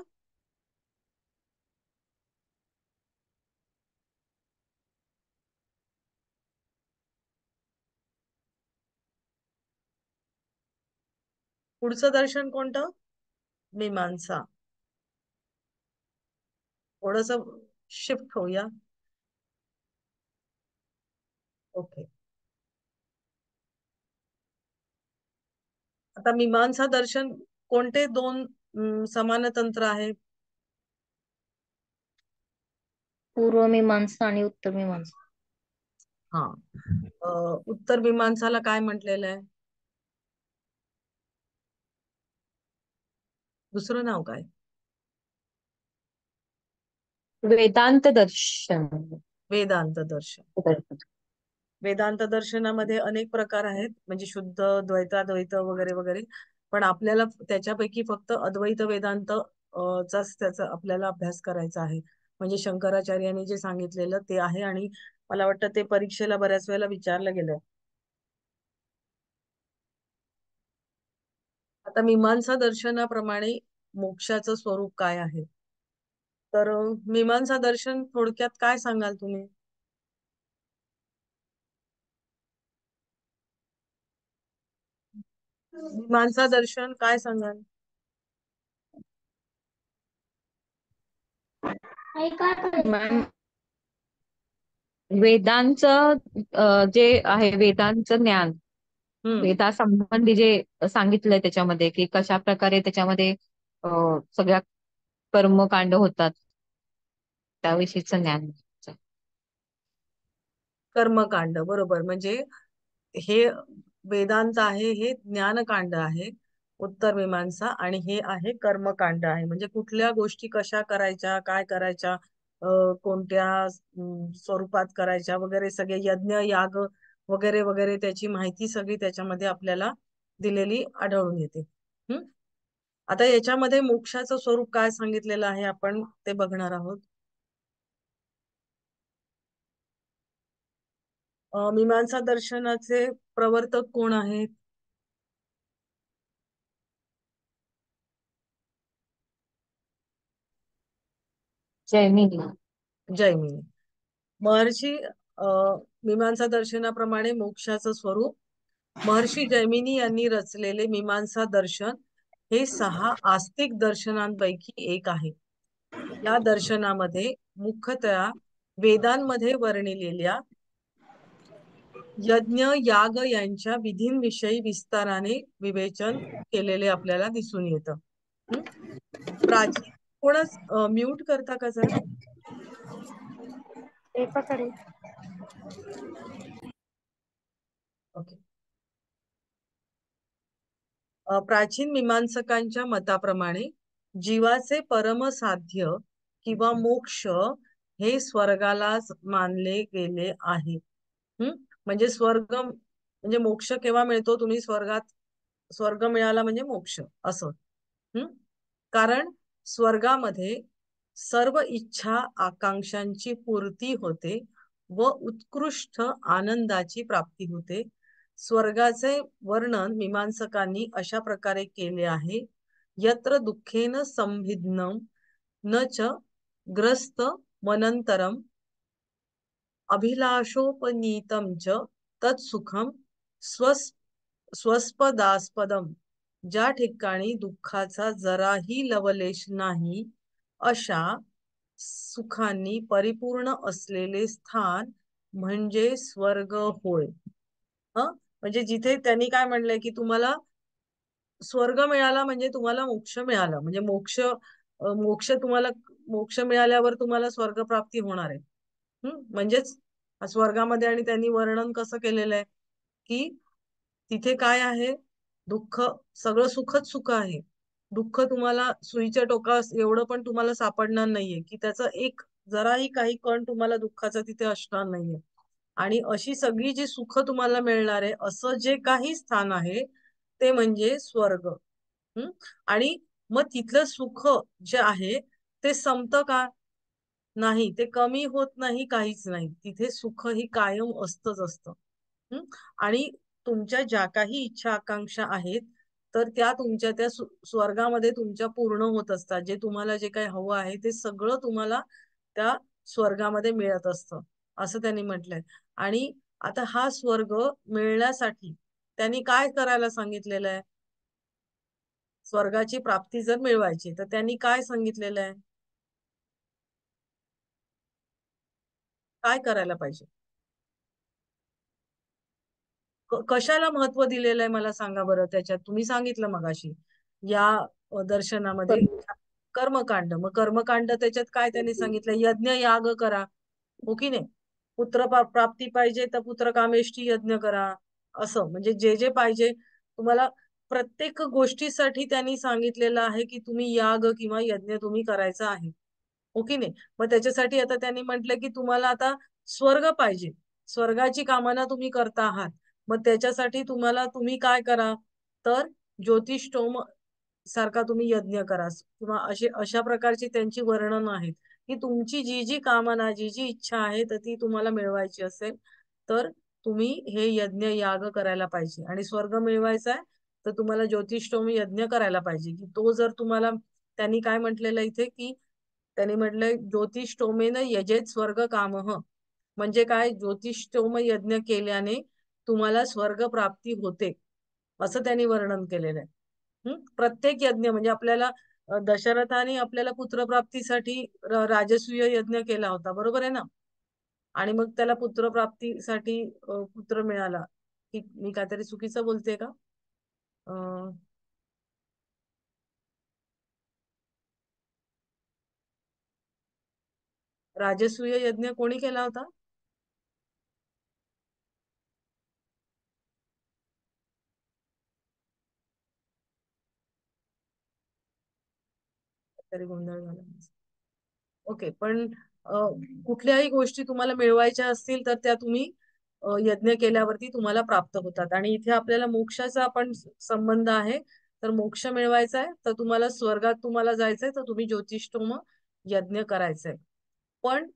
पुढचं दर्शन कोणतं. मीमांसा. थोडस शिफ्ट होऊया. ओके. आता मीमांसा दर्शन कोणते दोन समान तंत्र आहे. पूर्व मीमांसा आणि उत्तर मीमांसा. हा. उत्तर मीमांसाला काय म्हटलेलं आहे. दुसरं नाव काय. वेदांत दर्शन. वेदांत दर्शन. वेदांत दर्शनामध्ये अनेक प्रकार आहेत, म्हणजे शुद्ध द्वैताद्वैत वगैरे वगैरे, पण आपल्याला त्याच्यापैकी फक्त अद्वैत वेदांत चाच त्याचा आपल्याला अभ्यास करायचा आहे. म्हणजे शंकराचार्यांनी जे सांगितलेलं ते आहे, आणि मला वाटतं ते परीक्षेला बऱ्याच वेळेला विचारलं गेलं. आता मीमांसा दर्शनाप्रमाणे मोक्षाचं स्वरूप काय आहे, तर मीमांसा दर्शन थोडक्यात काय सांगाल तुम्ही? मीमांसा दर्शन काय सांगाल? मॅम वेदांचं जे आहे वेदांचं ज्ञान, हम्म वेदासंबंधी जे सांगितलंय त्याच्यामध्ये की कशा प्रकारे त्याच्यामध्ये सगळ्या कर्मकांड होतात त्याविषयीचं ज्ञान. कर्मकांड, बरोबर. म्हणजे हे वेदांत आहे, हे ज्ञानकांड आहे उत्तर मीमांसा, आणि हे आहे कर्मकांड आहे. म्हणजे कुठल्या गोष्टी कशा करायच्या, काय करायच्या, कोणत्या स्वरूपात करायच्या वगैरे, सगळे यज्ञ याग वगैरे वगैरे त्याची माहिती सगळी त्याच्यामध्ये आपल्याला दिलेली आढळून येते. हम्म आता याच्यामध्ये मोक्षाचं स्वरूप काय सांगितलेलं आहे आपण ते बघणार आहोत. मीमांसा दर्शनाचे प्रवर्तक कोण आहेत? जैमिनी. जैमिनी. महर्षी मीमांसा दर्शनाप्रमाणे मोक्षाचं स्वरूप महर्षी जैमिनी यांनी रचलेले मीमांसा दर्शन हे 6 आस्तिक दर्शनांपैकी एक आहे. या दर्शनामध्ये मुख्यतः वेदांमध्ये वर्णिलेल्या यज्ञ याग यांच्या विधींविषयी विस्ताराने विवेचन केलेले आपल्याला दिसून येतं. प्राचीन कोणच म्यूट करता का जरा? ओके. प्राचीन मीमांसकांच्या मताप्रमाणे जीवाचे परमसाध्य किंवा मोक्ष हे स्वर्गालाच मानले गेले आहे. म्हणजे स्वर्ग म्हणजे मोक्ष केव्हा मिळतो? तुम्ही स्वर्ग मिळाला म्हणजे मोक्ष असं. कारण स्वर्गामध्ये सर्व इच्छा आकांक्षांची पूर्ती होते व उत्कृष्ट आनंदाची प्राप्ती होते. स्वर्गाचे वर्णन मीमांसकांनी अशा प्रकारे केले आहे. यत्र दुःखेन संभिन्नम न च ग्रस्त मनंतरम अभिलाषोपनीतम च तत्सुखम स्वस्पदास्पदम. ज्या ठिकाणी दुःखाचा जराही लवलेश नाही अशा सुखांनी परिपूर्ण असलेले स्थान म्हणजे स्वर्ग होय. म्हणजे जिथे त्यांनी काय म्हणलंय की तुम्हाला स्वर्ग मिळाला म्हणजे तुम्हाला मोक्ष मिळाला, म्हणजे मोक्ष तुम्हाला मोक्ष मिळाल्यावर तुम्हाला स्वर्ग प्राप्ती होणार आहे. म्हणजेच स्वर्गामध्ये, आणि त्यांनी वर्णन कसं केलेलं आहे की तिथे काय आहे, दुःख, सगळं सुखच सुख आहे. दुःख तुम्हाला सुईच्या टोका एवढं पण तुम्हाला सापडणार नाहीये, की त्याचं एक जराही काही कण तुम्हाला दुःखाचा तिथे असणार नाहीये. आणि अशी सगळी जी सुख तुम्हाला मिळणार आहे असं जे काही स्थान आहे ते म्हणजे स्वर्ग. आणि मग तिथलं सुख जे आहे ते संपतं का? नाही, ते कमी होत नाही, काहीच नाही. तिथे सुख ही कायम असतच असतं. आणि तुमच्या ज्या काही इच्छा आकांक्षा आहेत तर त्या तुमच्या त्या स्वर्गामध्ये तुमच्या पूर्ण होत असतात. जे तुम्हाला जे काही हवं आहे ते सगळं तुम्हाला त्या स्वर्गामध्ये मिळत असतं असं त्यांनी म्हटलंय. आणि आता हा स्वर्ग मिळण्यासाठी त्यांनी काय करायला सांगितलेलं आहे? स्वर्गाची प्राप्ती जर मिळवायची तर त्यांनी काय सांगितलेलं आहे? काय करायला पाहिजे? कशाला महत्व दिलेलं आहे मला सांगा बरं. त्याच्यात तुम्ही सांगितलं मगाशी या दर्शनामध्ये कर्मकांड. मग कर्मकांड त्याच्यात काय त्यांनी सांगितलं? यज्ञ याग करा, हो की नाही? पुत्र प्राप्ती पाहिजे तर पुत्र कामेष्टी यज्ञ करा, असं. म्हणजे जे जे पाहिजे तुम्हाला प्रत्येक गोष्टीसाठी त्यांनी सांगितलेलं आहे की तुम्ही याग किंवा यज्ञ तुम्ही करायचा आहे, हो की नाही? मग त्याच्यासाठी आता त्यांनी म्हटलं की तुम्हाला आता स्वर्ग पाहिजे, स्वर्गाची कामना तुम्ही करता आहात, मग त्याच्यासाठी तुम्ही काय करा, तर ज्योतिषोम सारखा तुम्ही यज्ञ करा, किंवा अशा प्रकारची त्यांची वर्णन आहेत की तुमची जी जी कामना, जी जी इच्छा आहे तर ती तुम्हाला मिळवायची असेल तर तुम्ही हे यज्ञ याग करायला पाहिजे. आणि स्वर्ग मिळवायचा आहे तर तुम्हाला ज्योतिषोम यज्ञ करायला पाहिजे. की तो जर तुम्हाला, त्यांनी काय म्हटलेलं इथे की त्यांनी म्हटलंय ज्योतिषोमेन यजेत स्वर्ग कामह, म्हणजे काय, ज्योतिषोम यज्ञ केल्याने तुम्हाला स्वर्ग प्राप्ती होते, असं त्यांनी वर्णन केलेलं आहे. प्रत्येक यज्ञ म्हणजे आपल्याला दशरथाने आपल्याला पुत्रप्राप्तीसाठी राजसूय यज्ञ केला होता, बरोबर आहे ना? आणि मग त्याला पुत्रप्राप्तीसाठी पुत्र मिळाला. की मी काहीतरी चुकीचं बोलते का? अं, राजसूय यज्ञ कोणी केला होता? तरी गोंधळ झाला. ओके, पण कुठल्याही गोष्टी तुम्हाला मिळवायच्या असतील तर त्या तुम्ही यज्ञ केल्यावरती तुम्हाला प्राप्त होतात. आणि इथे आपल्याला मोक्षाचा आपण संबंध आहे, तर मोक्ष मिळवायचा आहे तर तुम्हाला स्वर्गात तुम्हाला जायचंय तर तुम्ही ज्योतिषोम यज्ञ करायचंय. पण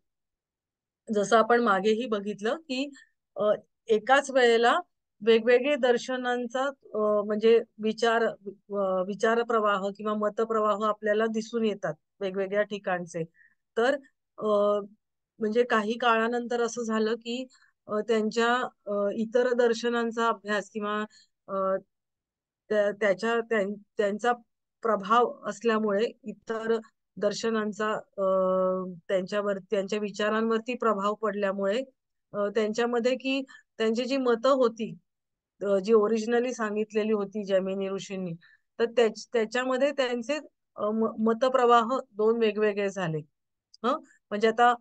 जसं आपण मागेही बघितलं की एकाच वेळेला वेगवेगळे दर्शनांचा म्हणजे विचार प्रवाह किंवा मतप्रवाह आपल्याला दिसून येतात वेगवेगळ्या ठिकाणचे. तर म्हणजे काही काळानंतर असं झालं की त्यांच्या इतर दर्शनांचा अभ्यास किंवा अ, त्यांचा प्रभाव असल्यामुळे इतर दर्शनांचा त्यांच्या विचारांवरती प्रभाव पडल्यामुळे त्यांच्यामध्ये की त्यांची जी मतं होती, जी ओरिजिनली सांगितलेली होती जैमिनी ऋषींनी, तर त्याच्यामध्ये त्यांचे मतप्रवाह दोन वेगवेगळे झाले. हं, म्हणजे आता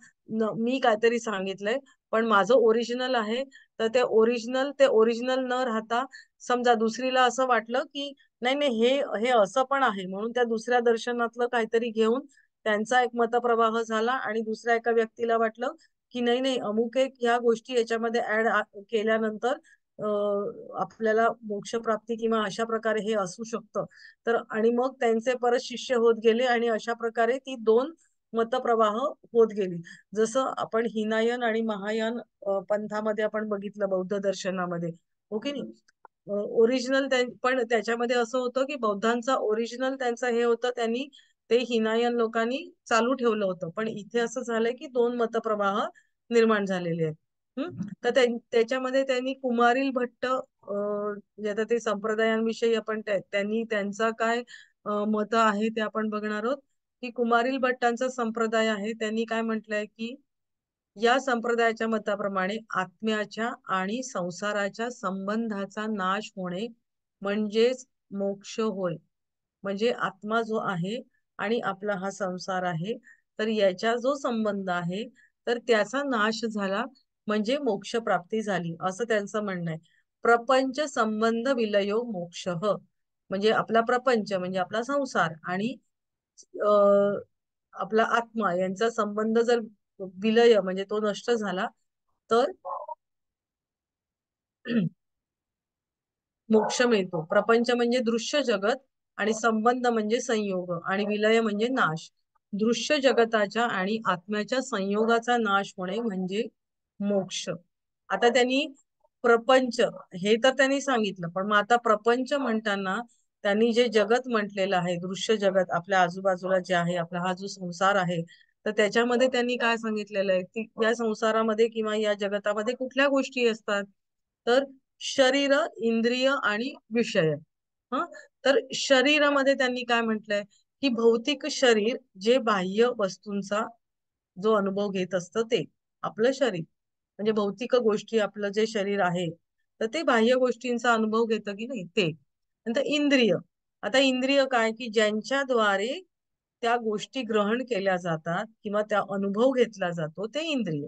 मी काहीतरी सांगितलंय पण माझं ओरिजिनल आहे, तर ते ओरिजिनल न राहता समजा दुसरीला असं वाटलं की नाही नाही हे हे असं पण आहे, म्हणून त्या दुसऱ्या दर्शनातलं काहीतरी घेऊन त्यांचा एक मतप्रवाह झाला आणि दुसऱ्या एका व्यक्तीला वाटलं की नाही नाही अमुक एक ह्या गोष्टी याच्यामध्ये ऍड केल्यानंतर आपल्याला मोक्षप्राप्ती किंवा अशा प्रकारे हे असू शकतं. तर आणि मग त्यांचे परत शिष्य होत गेले आणि अशा प्रकारे ती दोन मतप्रवाह होत गेली. जसं आपण हिनायन आणि महायान पंथामध्ये आपण बघितलं बौद्ध दर्शनामध्ये, हो की नाही? ओरिजिनल पण त्याच्यामध्ये असं होतं की बौद्धांचा ओरिजिनल त्यांचं हे होतं, त्यांनी ते हिनायन लोकांनी चालू ठेवलं होतं. पण इथे असं झालंय की दोन मतप्रवाह निर्माण झालेले आहेत. तर त्याच्यामध्ये त्यांनी कुमारील भट्ट म्हणजे आता ते संप्रदायांविषयी आपण त्यांनी त्यांचा काय मत आहे ते आपण बघणार आहोत. की कुमारील भट्टांचा संप्रदाय आहे, त्यांनी काय म्हटलंय की या संप्रदायाच्या मताप्रमाणे आत्म्याच्या आणि संसाराच्या संबंधाचा नाश होणे म्हणजेच मोक्ष होय. म्हणजे आत्मा जो आहे आणि आपला हा संसार आहे, तर याचा जो संबंध आहे तर त्याचा नाश झाला म्हणजे मोक्ष प्राप्ती झाली, असं त्यांचं म्हणणं आहे. प्रपंच संबंध विलयो मोक्ष, म्हणजे आपला प्रपंच म्हणजे आपला संसार आणि अ, आपला आत्मा यांचा संबंध जर विलय म्हणजे तो नष्ट झाला तर मोक्ष मिळतो. प्रपंच म्हणजे दृश्य जगत आणि संबंध म्हणजे संयोग आणि विलय म्हणजे नाश. दृश्य जगताच्या आणि आत्म्याच्या संयोगाचा नाश होणे म्हणजे मोक्ष. आता त्यांनी प्रपंच हे तर त्यांनी सांगितलं, पण मग आता प्रपंच म्हणताना त्यांनी जे जगत म्हटलेलं आहे, दृश्य जगत आपल्या आजूबाजूला जे आहे, आपला हा जो संसार आहे, तर त्याच्यामध्ये त्यांनी काय सांगितलेलं आहे की या संसारामध्ये किंवा या जगतामध्ये कुठल्या गोष्टी असतात, तर शरीर, इंद्रिय आणि विषय. हं, तर शरीरामध्ये त्यांनी काय म्हटलंय की भौतिक शरीर जे बाह्य वस्तूंचा जो अनुभव घेत असतं ते आपलं शरीर, म्हणजे भौतिक गोष्टी आपलं जे शरीर आहे तर ते बाह्य गोष्टींचा अनुभव घेतं की नाही ते. नंतर इंद्रिय, आता इंद्रिय काय की ज्यांच्याद्वारे त्या गोष्टी ग्रहण केल्या जातात किंवा त्या अनुभव घेतला जातो ते इंद्रिय.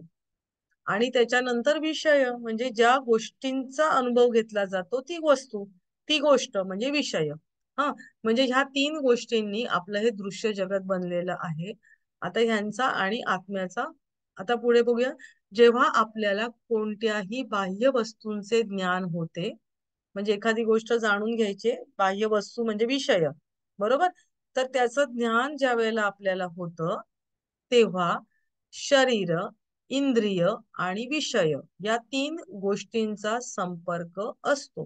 आणि त्याच्यानंतर विषय म्हणजे ज्या गोष्टींचा अनुभव घेतला जातो ती वस्तू, ती गोष्ट म्हणजे विषय. हा, म्हणजे ह्या तीन गोष्टींनी आपलं हे दृश्य जगत बनलेलं आहे. आता ह्यांचा आणि आत्म्याचा आता पुढे बघूया. जेव्हा आपल्याला कोणत्याही बाह्य वस्तूंचे ज्ञान होते, म्हणजे एखादी गोष्ट जाणून घ्यायचे, बाह्य वस्तू म्हणजे विषय, बरोबर. तर त्याचं ज्ञान ज्या वेळेला आपल्याला होतं तेव्हा शरीर, इंद्रिय आणि विषय या तीन गोष्टींचा संपर्क असतो.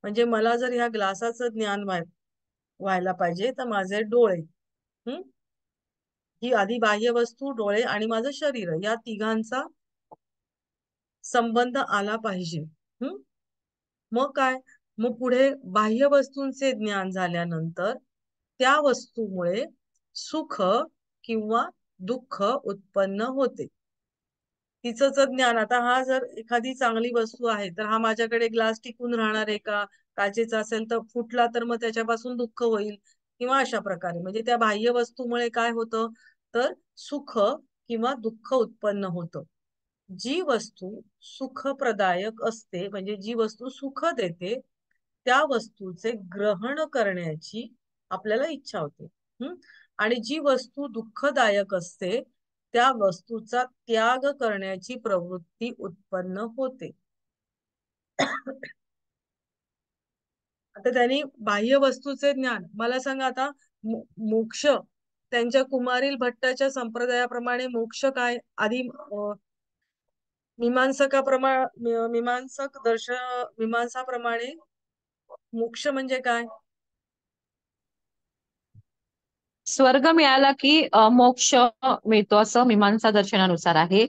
म्हणजे मला जर ह्या ग्लासाचं ज्ञान व्हायला पाहिजे तर माझे डोळे, हम्म, ही आधी बाह्य वस्तू, डोळे आणि माझं शरीर या तिघांचा संबंध आला पाहिजे. हम्म. मग काय, मग पुढे बाह्य वस्तूंचे ज्ञान झाल्यानंतर त्या वस्तूमुळे सुख किंवा दुःख उत्पन्न होते. तिचं ज्ञान, आता हा जर एखादी चांगली वस्तू आहे तर हा माझ्याकडे ग्लास टिकून राहणार आहे का, काचेचा असेल तर फुटला तर मग त्याच्यापासून दुःख होईल किंवा अशा प्रकारे. म्हणजे त्या बाह्य वस्तूमुळे काय होतं तर सुख किंवा दुःख उत्पन्न होतं. जी वस्तू सुखप्रदायक असते, म्हणजे जी वस्तू सुख देते, त्या वस्तूचे ग्रहण करण्याची आपल्याला इच्छा होते. आणि जी वस्तू दुःखदायक असते त्या वस्तूचा त्याग करण्याची प्रवृत्ती उत्पन्न होते. आता त्यांनी बाह्य वस्तूचे ज्ञान, मला सांगा आता मोक्ष, त्यांच्या कुमारील भट्टाच्या संप्रदायाप्रमाणे मोक्ष काय, आधी मीमांसाप्रमाणे मोक्ष म्हणजे काय? स्वर्ग मिळाला की मोक्ष मिळतो असं मीमांसा दर्शनानुसार आहे.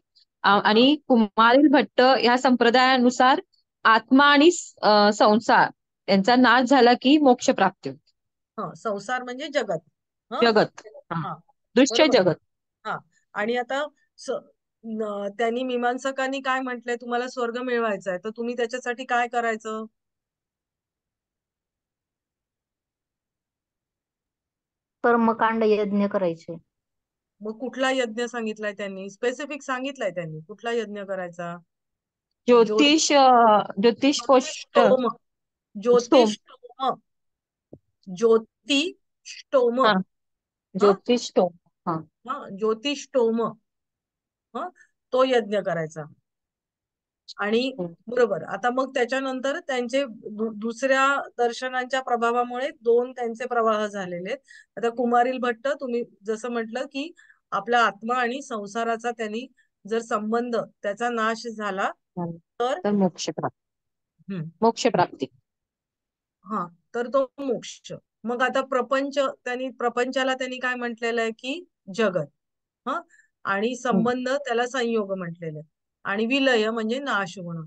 हा आणि कुमारील भट्ट या संप्रदायानुसार आत्मा आणि संसार यांचा नाश झाला की मोक्ष प्राप्ती होते. हा, संसार म्हणजे जगत. हा जगत, हा, हा, दृश्य बरोबर. जगत. हा, आणि आता त्यांनी मीमांसकांनी काय म्हटलंय, तुम्हाला स्वर्ग मिळवायचा आहे तर तुम्ही त्याच्यासाठी काय करायचं? कर्मकांड यज्ञ करायचे. मग कुठला यज्ञ सांगितलाय त्यांनी, स्पेसिफिक सांगितलाय त्यांनी, कुठला यज्ञ करायचा? ज्योतिष ज्योतिष ज्योतिष्टोम, स्तोम. ज्योतिष्टोम, ज्योतिष्टोम. हा, हा ज्योतिष स्तोम. हा. हा, ज्योतिष्टोम, हा, तो यज्ञ करायचा. आणि बरोबर, आता मग त्याच्यानंतर त्यांचे दुसऱ्या दर्शनांच्या प्रभावामुळे दोन त्यांचे प्रवाह झालेले आहेत. आता कुमारील भट्ट, तुम्ही जसं म्हटलं की आपला आत्मा आणि संसाराचा त्यांनी जर संबंध, त्याचा नाश झाला तर तर मोक्ष प्राप्ती. हम्म, मोक्ष प्राप्ती. हा, तर तो मोक्ष. मग आता प्रपंचाला त्यांनी काय म्हटलेलं आहे की जगत, हा, आणि संबंध त्याला संयोग म्हटलेले, आणि विलय म्हणजे नाश होणं.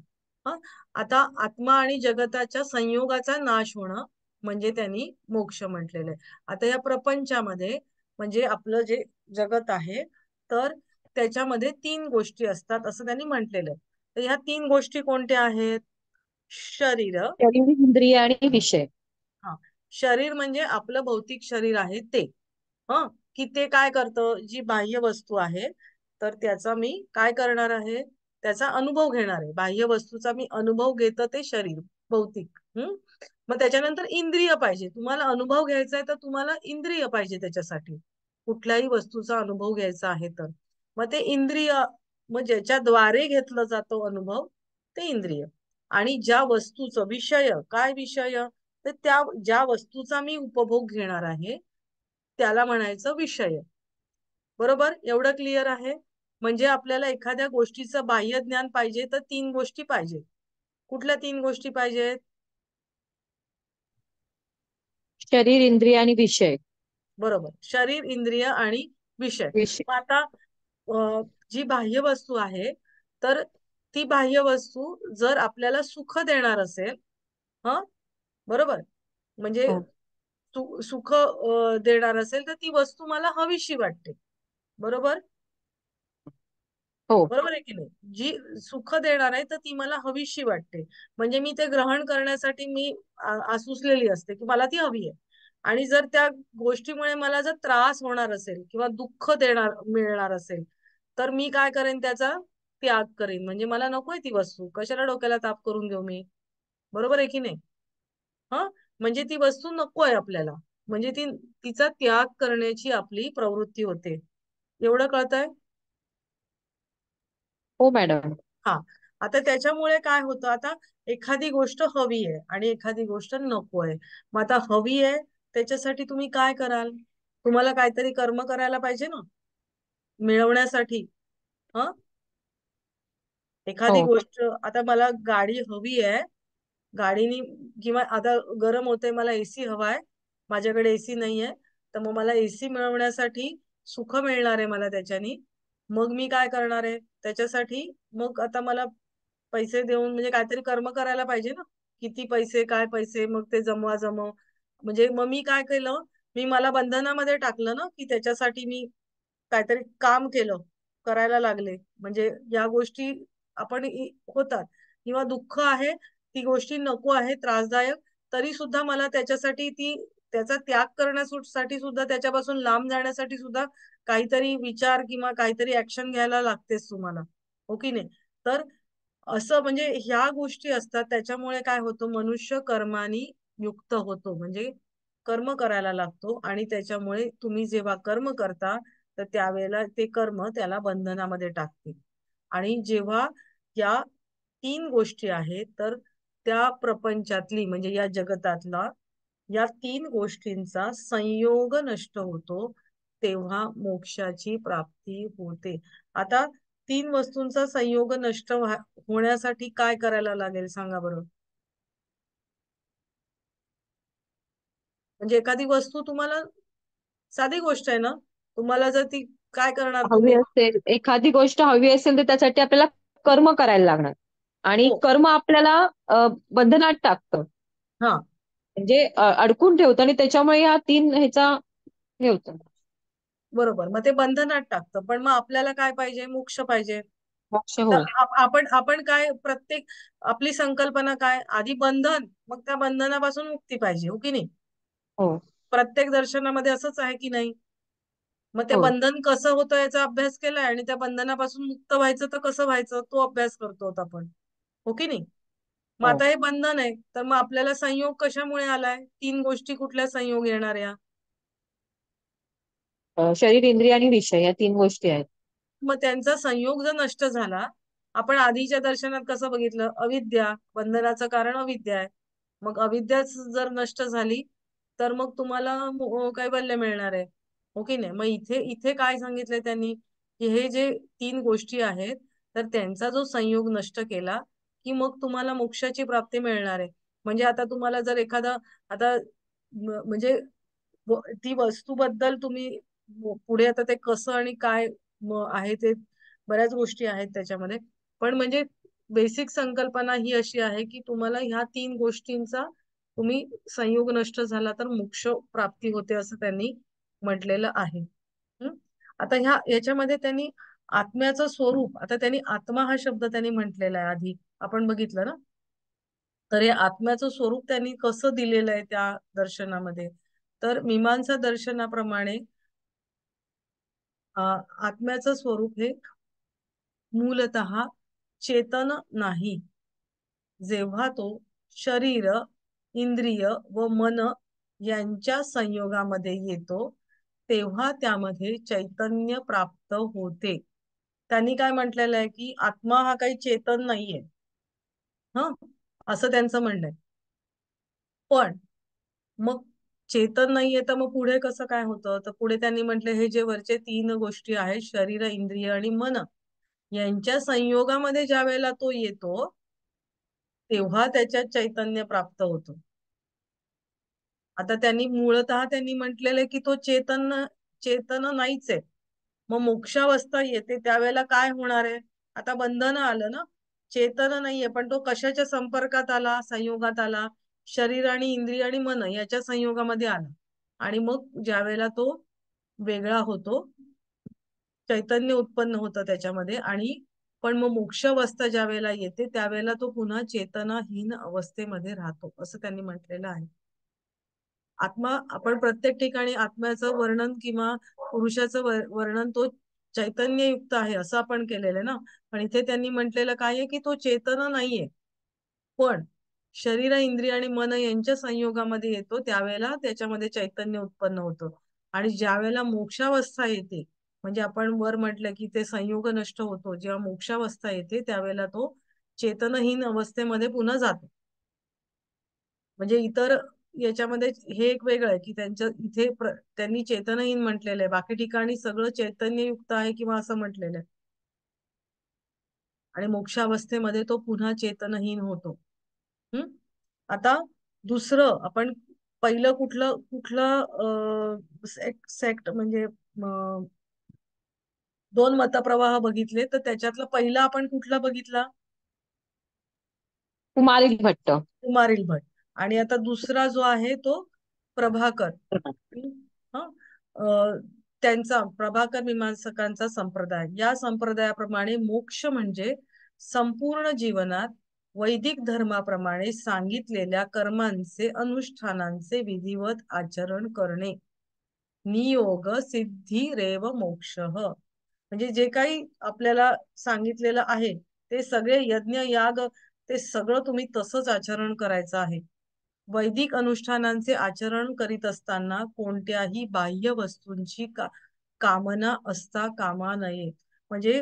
हा, आता आत्मा आणि जगताच्या संयोगाचा नाश होणं म्हणजे त्यांनी मोक्ष म्हटलेलं आहे. आता या प्रपंचामध्ये म्हणजे आपलं जे जगत आहे तर त्याच्यामध्ये तीन गोष्टी असतात असं त्यांनी म्हटलेलं आहे. तर ह्या तीन गोष्टी कोणत्या आहेत? शरीर, शरीर, इंद्रिय आणि विषय. हा, शरीर म्हणजे आपलं भौतिक शरीर आहे ते, ह, की ते काय करतं, जी बाह्य वस्तू आहे तर त्याचा मी काय करणार आहे, त्याचा अनुभव घेणार आहे. बाह्य वस्तूचा मी अनुभव घेतं ते शरीर भौतिक. मग त्याच्यानंतर इंद्रिय पाहिजे. तुम्हाला अनुभव घ्यायचा आहे तर तुम्हाला इंद्रिय पाहिजे त्याच्यासाठी, कुठल्याही वस्तूचा अनुभव घ्यायचा आहे तर. मग ते इंद्रिय, मग ज्याच्याद्वारे घेतलं जातो अनुभव ते इंद्रिय. आणि ज्या वस्तूचं विषय, काय विषय, तर त्या ज्या वस्तूचा मी उपभोग घेणार आहे त्याला म्हणायचं विषय. बरोबर, एवढं क्लिअर आहे? म्हणजे आपल्याला एखाद्या गोष्टीचं बाह्य ज्ञान पाहिजे तर तीन गोष्टी पाहिजे. कुठल्या तीन गोष्टी पाहिजेत? शरीर, इंद्रिय आणि विषय. बरोबर, शरीर, इंद्रिय आणि विषय. विषय. मग आता जी बाह्य वस्तू आहे तर ती बाह्य वस्तू जर आपल्याला सुख देणार असेल, हा, बरोबर, म्हणजे हो. सुख देणार असेल तर ती वस्तू मला हवीशी वाटते. बरोबर, हो. बरोबर आहे की नाही? जी सुख देणार आहे तर ती मला हवीशी वाटते, म्हणजे मी ते ग्रहण करण्यासाठी मी आसुसलेली असते की मला ती हवी आहे. आणि जर त्या गोष्टीमुळे मला जर त्रास होणार असेल किंवा दुःख मिळणार असेल तर मी काय करेन, त्याचा त्याग करेन. म्हणजे मला नकोय ती वस्तू, कशाला डोक्याला ताप करून घेऊ मी. बरोबर आहे की नाही? हा, म्हणजे ती वस्तू नको आहे आपल्याला, म्हणजे तिचा त्याग करण्याची आपली प्रवृत्ती होते. एवढं कळतंय? हो मॅडम. हा. आता त्याच्यामुळे काय होतं, आता एखादी गोष्ट हवी आहे आणि एखादी गोष्ट नको आहे. मग आता हवी आहे त्याच्यासाठी तुम्ही काय कराल? तुम्हाला काहीतरी कर्म करायला पाहिजे ना मिळवण्यासाठी. ह एखादी हो. गोष्ट, आता मला गाडी हवी आहे, गाडीनी, किंवा आता गरम होते मला एसी हवाय, माझ्याकडे एसी नाहीये, तर मग मला एसी मिळवण्यासाठी सुख मिळणार आहे मला त्याच्यानी. मग मी काय करणार आहे त्याच्यासाठी? मग आता मला पैसे देऊन म्हणजे काहीतरी कर्म करायला पाहिजे ना. किती पैसे, काय पैसे, मग ते जमव. म्हणजे मग मी काय केलं, मी मला बंधनामध्ये टाकलं ना, की त्याच्यासाठी मी काहीतरी काम केलं, करायला लागले. म्हणजे या गोष्टी होतात, किंवा दुःख आहे, ती गोष्टी नको आहे, त्रासदायक, तरी सुद्धा मला त्याच्यासाठी त्याचा त्याग करण्यासाठी सुद्धा, त्याच्यापासून लांब जाण्यासाठी सुद्धा काहीतरी विचार किंवा काहीतरी ऍक्शन घ्यायला लागतेच तुम्हाला, हो की नाही? तर असं म्हणजे ह्या गोष्टी असतात. त्याच्यामुळे काय होतं, मनुष्य कर्मानी युक्त होतो, म्हणजे कर्म करायला लागतो. आणि त्याच्यामुळे तुम्ही जेव्हा कर्म करता, तर त्यावेळेला ते कर्म त्याला बंधनामध्ये टाकते. आणि जेव्हा या तीन गोष्टी आहेत, तर त्या प्रपंचातली म्हणजे या जगतातला या तीन गोष्टींचा संयोग नष्ट होतो, तेव्हा मोक्षाची प्राप्ती होते. आता तीन वस्तूंचा संयोग नष्ट होण्यासाठी काय करायला लागेल सांगा बरं? म्हणजे एखादी वस्तू तुम्हाला, साधी गोष्ट आहे ना, तुम्हाला जर ती, काय करणार हवी तुम्ही? असेल, एखादी गोष्ट हवी असेल तर त्यासाठी आपल्याला कर्म करायला लागणार. आणि हो. कर्म आपल्याला बंधनात टाकतं, हा, म्हणजे अडकून ठेवतं, आणि त्याच्यामुळे या तीन ह्याचा हे होतं. बरोबर. मग ते बंधनात टाकतं. पण मग आपल्याला काय पाहिजे? मोक्ष पाहिजे. मोक्ष. तर हो. आपण काय, आपली संकल्पना काय, आधी बंधन, मग त्या बंधनापासून मुक्ती पाहिजे, हो की नाही? हो. प्रत्येक दर्शनामध्ये असंच आहे की नाही? मग ते हो. बंधन कसं होतं याचा अभ्यास केलाय, आणि त्या बंधनापासून मुक्त व्हायचं तर कसं व्हायचं तो अभ्यास करतो आपण, हो की नाही? मग हो. आता हे बंधन आहे, तर मग आपल्याला संयोग कशामुळे आलाय? तीन गोष्टी कुठल्या संयोग येणाऱ्या? शरीर, इंद्रिय आणि विषय या तीन गोष्टी आहेत. मग त्यांचा संयोग जर नष्ट झाला, आपण आधीच्या दर्शनात कसं बघितलं, अविद्या, बंधनाचं कारण अविद्या आहे. मग अविद्याच जर नष्ट झाली, तर मग तुम्हाला कैवल्य मिळणार आहे, हो की नाही? मग इथे इथे काय सांगितलंय त्यांनी, की हे जे तीन गोष्टी आहेत, तर त्यांचा जो संयोग नष्ट केला, की मग तुम्हाला मोक्षाची प्राप्ती मिळणार आहे. म्हणजे आता तुम्हाला जर एखादा, आता म्हणजे ती वस्तूबद्दल तुम्ही पुढे, आता ते कसं आणि काय आहे ते, बऱ्याच गोष्टी आहेत त्याच्यामध्ये. पण म्हणजे बेसिक संकल्पना ही अशी आहे, की तुम्हाला ह्या तीन गोष्टींचा तुम्ही संयोग नष्ट झाला तर मोक्ष प्राप्ती होते, असं त्यांनी म्हटलेलं आहे. हम्म. आता याच्यामध्ये त्यांनी आत्म्याचं स्वरूप, आता त्यांनी आत्मा हा शब्द त्यांनी म्हटलेला आहे आधी, आपण बघितलं ना. तर हे आत्म्याचं स्वरूप त्यांनी कसं दिलेलं आहे त्या दर्शनामध्ये, तर मीमांसा दर्शनाप्रमाणे आत्म्याचं स्वरूप हे मूलतः चेतन नाही. जेव्हा तो शरीर, इंद्रिय व मन यांच्या संयोगामध्ये येतो, तेव्हा त्यामध्ये चैतन्य प्राप्त होते. त्यांनी काय म्हटलेलं आहे, की आत्मा हा काही चेतन नाहीये, ह असं त्यांचं म्हणणं आहे. पण मग चेतन नाहीये, तर मग पुढे कसं काय होतं? तर पुढे त्यांनी म्हटले, हे जे वरचे तीन गोष्टी आहेत, शरीर, इंद्रिय आणि मन, यांच्या संयोगामध्ये ज्या वेळेला तो येतो, तेव्हा त्याच्यात चैतन्य प्राप्त होतं. आता त्यांनी म्हटलेलं आहे, की तो चेतन नाहीच आहे. मग मोक्षावस्था येते त्यावेळेला काय होणार आहे? आता बंधन आलं ना, चेतन नाहीये, पण तो कशाच्या संपर्कात आला, संयोगात आला? शरीर आणि इंद्रिय आणि मन याच्या संयोगामध्ये आला. आणि मग ज्या वेळेला तो वेगळा होतो, चैतन्य उत्पन्न होतं त्याच्यामध्ये. आणि पण मग मोक्षावस्था ज्या वेळेला येते, त्यावेळेला तो पुन्हा चेतनाहीन अवस्थेमध्ये राहतो, असं त्यांनी म्हटलेलं आहे. आत्मा, आपण प्रत्येक ठिकाणी आत्म्याचं वर्णन किंवा पुरुषाचं वर्णन तो चैतन्ययुक्त आहे असं आपण केलेलं आहे ना. पण इथे त्यांनी म्हटलेलं काय आहे, की तो चेतन नाहीये, पण शरीर, इंद्रिय आणि मन यांच्या संयोगामध्ये येतो, त्यावेळेला त्याच्यामध्ये चैतन्य उत्पन्न होतं. आणि ज्या वेळेला मोक्षावस्था येते, म्हणजे आपण वर म्हटलं की ते संयोग नष्ट होतो, जेव्हा मोक्षावस्था येते त्यावेळेला तो चेतनहीन अवस्थेमध्ये पुन्हा जातो. म्हणजे इतर याच्यामध्ये हे एक वेगळं आहे की त्यांच्या इथे त्यांनी चेतनहीन म्हटलेलं आहे, बाकी ठिकाणी सगळं चैतन्ययुक्त आहे किंवा असं म्हटलेलं आहे, आणि मोक्षावस्थेमध्ये तो पुन्हा चेतनहीन होतो. हम्म. आता दुसरं आपण पहिलं कुठलं कुठलं सेक्ट म्हणजे दोन मतप्रवाह बघितले, तर त्याच्यातला पहिला आपण कुठला बघितला? कुमारिल भट्ट. कुमारिल भट. आणि आता दुसरा जो आहे तो प्रभाकर. हा. त्यांचा प्रभाकर मीमांसकांचा संप्रदाय, या संप्रदायाप्रमाणे मोक्ष म्हणजे संपूर्ण जीवनात वैदिक धर्माप्रमाणे सांगितलेल्या कर्मांचे अनुष्ठानांचे विधिवत आचरण करणे. नियोग सिद्धी रेव मोक्ष. म्हणजे जे काही आपल्याला सांगितलेलं आहे ते सगळे यज्ञ याग ते सगळं तुम्ही तसंच आचरण करायचं आहे. वैदिक अनुष्ठानांचे आचरण करीत असताना कोणत्याही बाह्य वस्तूंची कामना असता कामा नये. म्हणजे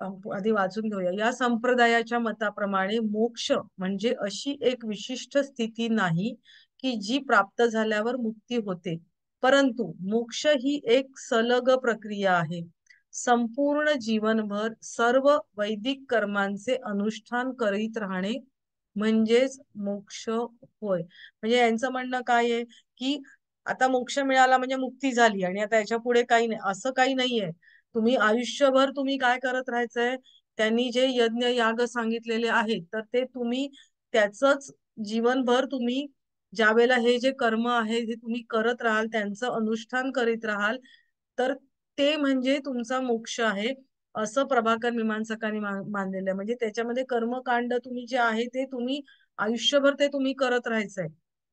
आधी वाचून घेऊया. या संप्रदायाच्या मताप्रमाणे मोक्ष म्हणजे अशी एक विशिष्ट स्थिती नाही की जी प्राप्त झाल्यावर मुक्ती होते, परंतु मोक्ष ही एक सलग प्रक्रिया आहे. संपूर्ण जीवनभर सर्व वैदिक कर्मांचे अनुष्ठान करीत राहणे म्हणजेच मोक्ष होय. म्हणजे यांचं म्हणणं काय आहे की आता मोक्ष मिळाला म्हणजे मुक्ती झाली आणि आता याच्या पुढे काही नाही, असं काही नाहीये. तुम्ही आयुष्यभर तुम्ही काय करत राहायचंय, त्यांनी जे यज्ञ याग सांगितलेले आहेत तर ते तुम्ही त्याचंच जीवनभर तुम्ही ज्या वेळेला हे जे कर्म आहे हे तुम्ही करत राहाल, त्यांचं अनुष्ठान करीत राहाल, तर ते म्हणजे तुमचा मोक्ष आहे, असं प्रभाकर मीमांसकांनी मानलेलं आहे. म्हणजे त्याच्यामध्ये कर्मकांड तुम्ही जे आहे ते तुम्ही आयुष्यभर ते तुम्ही करत राहायचंय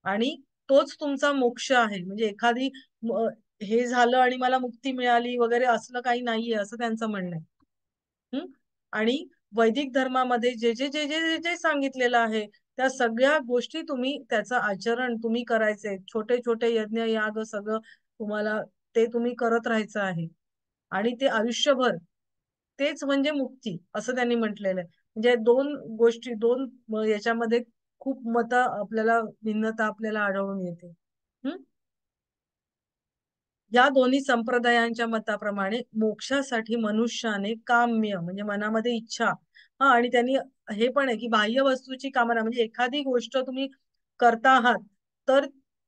आणि तोच तुमचा मोक्ष आहे. म्हणजे एखादी हे झालं आणि मला मुक्ती मिळाली वगैरे असलं काही नाहीये, असं त्यांचं म्हणणं आहे. आणि वैदिक धर्मामध्ये जे जे जे जे जे जे सांगितलेलं आहे त्या सगळ्या गोष्टी तुम्ही त्याचं आचरण तुम्ही करायचंय. छोटे छोटे यज्ञ याग सगळं तुम्हाला ते तुम्ही करत राहायचं आहे आणि ते आयुष्यभर, तेच म्हणजे मुक्ती, असं त्यांनी म्हटलेलं आहे. म्हणजे दोन गोष्टी, दोन याच्यामध्ये खूप मत आपल्याला भिन्नता आपल्याला आढळून येते. या दोन्ही संप्रदायांच्या मताप्रमाणे मोक्षासाठी मनुष्याने काम्य म्हणजे मनामध्ये इच्छा, हा, आणि त्यांनी हे पण आहे की बाह्य वस्तूची कामना म्हणजे एखादी गोष्ट तुम्ही करता आहात तर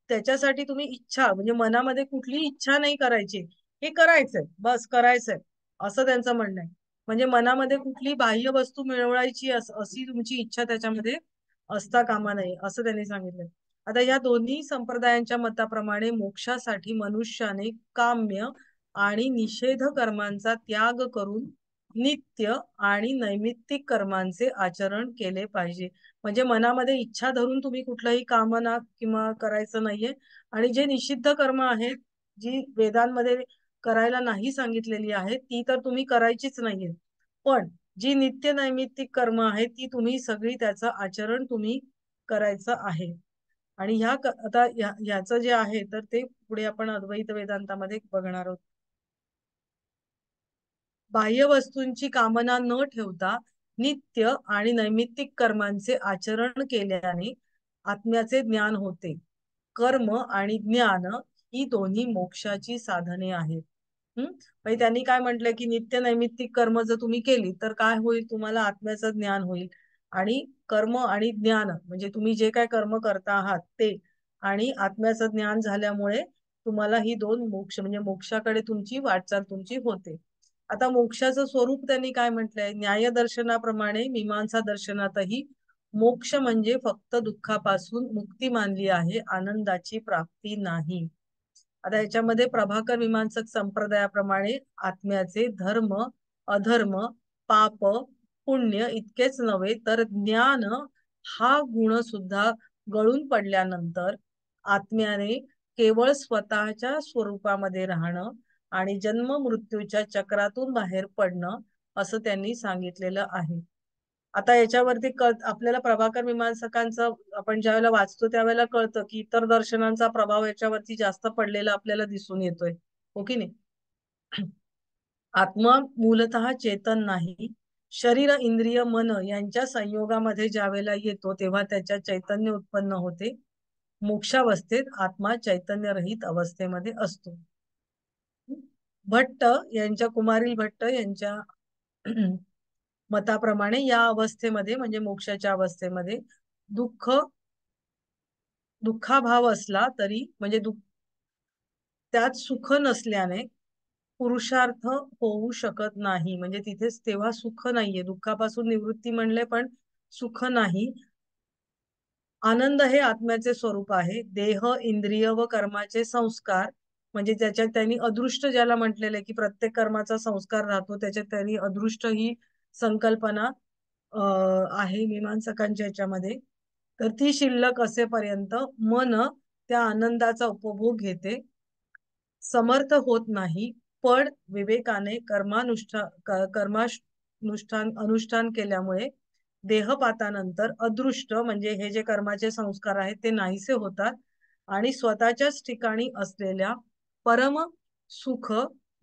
त्याच्यासाठी तुम्ही इच्छा म्हणजे मनामध्ये कुठली इच्छा नाही करायची, हे करायचंय, बस करायचंय, असं त्यांचं म्हणणं आहे. म्हणजे मनामध्ये कुठली बाह्य वस्तू मिळवायची अशी तुमची इच्छा त्याच्यामध्ये असता कामा नये, असं त्यांनी सांगितलंय. आता या दोन्ही संप्रदायांच्या मताप्रमाणे मोक्षासाठी मनुष्याने काम्य आणि निषेध कर्मांचा त्याग करून नित्य आणि नैमित्तिक कर्मांचे आचरण केले पाहिजे. म्हणजे मनामध्ये इच्छा धरून तुम्ही कुठलाही कामना किंवा करायचं नाहीये, आणि जे निषिद्ध कर्म आहेत जी वेदांमध्ये करायला नाही सांगितलेली आहेत ती तर तुम्ही करायचीच नाहीये, पण जी नित्य नैमित्तिक कर्म आहेत ती तुम्ही सगळी त्याचं आचरण तुम्ही करायचं आहे. आणि आता ह्याचं जे आहे तर ते पुढे आपण अद्वैत वेदांतामध्ये बघणार आहोत. बाह्य वस्तूंची कामना न ठेवता नित्य आणि नैमित्तिक कर्मांचे आचरण केल्याने आत्म्याचे ज्ञान होते. कर्म आणि ज्ञान ही दोन्ही मोक्षाची साधने आहेत. म्हणजे त्यांनी काय म्हटलंय की नित्य नैमित्तिक कर्म जर तुम्ही केली तर काय होईल, तुम्हाला आत्म्याचं ज्ञान होईल. आणि कर्म आणि ज्ञान म्हणजे तुम्ही जे काय कर्म करता आहात ते आणि आत्म्याचं ज्ञान झाल्यामुळे तुम्हाला ही दोन मोक्ष म्हणजे मोक्षाकडे तुमची वाटचाल तुमची होते. आता मोक्षाचं स्वरूप त्यांनी काय म्हटलंय, न्याय दर्शनाप्रमाणे मीमांसा दर्शनातही मोक्ष म्हणजे फक्त दुःखापासून मुक्ती मानली आहे, आनंदाची प्राप्ती नाही. आता याच्यामध्ये प्रभाकर मीमांसक संप्रदायाप्रमाणे आत्म्याचे धर्म अधर्म पाप पुण्य इतकेच नव्हे तर ज्ञान हा गुण सुद्धा गळून पडल्यानंतर आत्म्याने केवळ स्वतःच्या स्वरूपामध्ये राहणं आणि जन्म मृत्यूच्या चक्रातून बाहेर पडणं, असं त्यांनी सांगितलेलं आहे. आता याच्यावरती आपल्याला प्रभाकर मीमांसकांचं आपण ज्यावेळेला वाचतो त्यावेळेला कळतं की इतर दर्शनांचा प्रभाव याच्यावरती जास्त पडलेला आपल्याला दिसून येतोय, हो की नाही. आत्मा मूलतः चेतन नाही. शरीर इंद्रिय मन यांच्या संयोगामध्ये ज्यावेळेला येतो तेव्हा त्याच्या चैतन्य उत्पन्न होते. मोक्षावस्थेत आत्मा चैतन्यरहित अवस्थेमध्ये असतो. भट्ट यांच्या कुमारील भट्ट यांच्या मताप्रमाणे या अवस्थेमध्ये म्हणजे मोक्षाच्या अवस्थेमध्ये दुःखाभाव असला तरी म्हणजे त्यात सुख नसल्याने पुरुषार्थ होऊ शकत नाही. म्हणजे तिथेच तेव्हा सुख नाहीये, दुःखापासून निवृत्ती म्हणले पण सुख नाही. आनंद हे आत्म्याचे स्वरूप आहे. देह इंद्रिय व कर्माचे संस्कार म्हणजे त्याच्यात त्यांनी अदृष्ट ज्याला म्हटलेले की प्रत्येक कर्माचा संस्कार राहतो, त्याच्यात त्यांनी अदृष्ट ही संकल्पना आहे मीमांसकांच्या याच्यामध्ये. तर ती शिल्लक असेपर्यंत मन त्या आनंदाचा उपभोग घेते, समर्थ होत नाही. पण विवेकाने अनुष्ठान केल्यामुळे देहपातानंतर अदृष्ट म्हणजे हे जे कर्माचे संस्कार आहेत ते नाहीसे होतात आणि स्वतःच्याच ठिकाणी असलेल्या परम सुख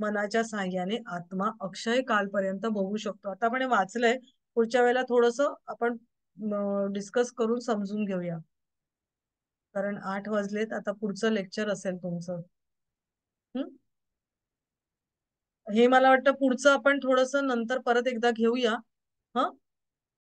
मनाच्या साहाय्याने आत्मा अक्षय कालपर्यंत बघू शकतो. आता आपण हे वाचलंय, पुढच्या वेळेला थोडस आपण डिस्कस करून समजून घेऊया, कारण 8 वाजलेत. आता पुढचं लेक्चर असेल तुमचं. हे मला वाटतं पुढचं आपण थोडस नंतर परत एकदा घेऊया.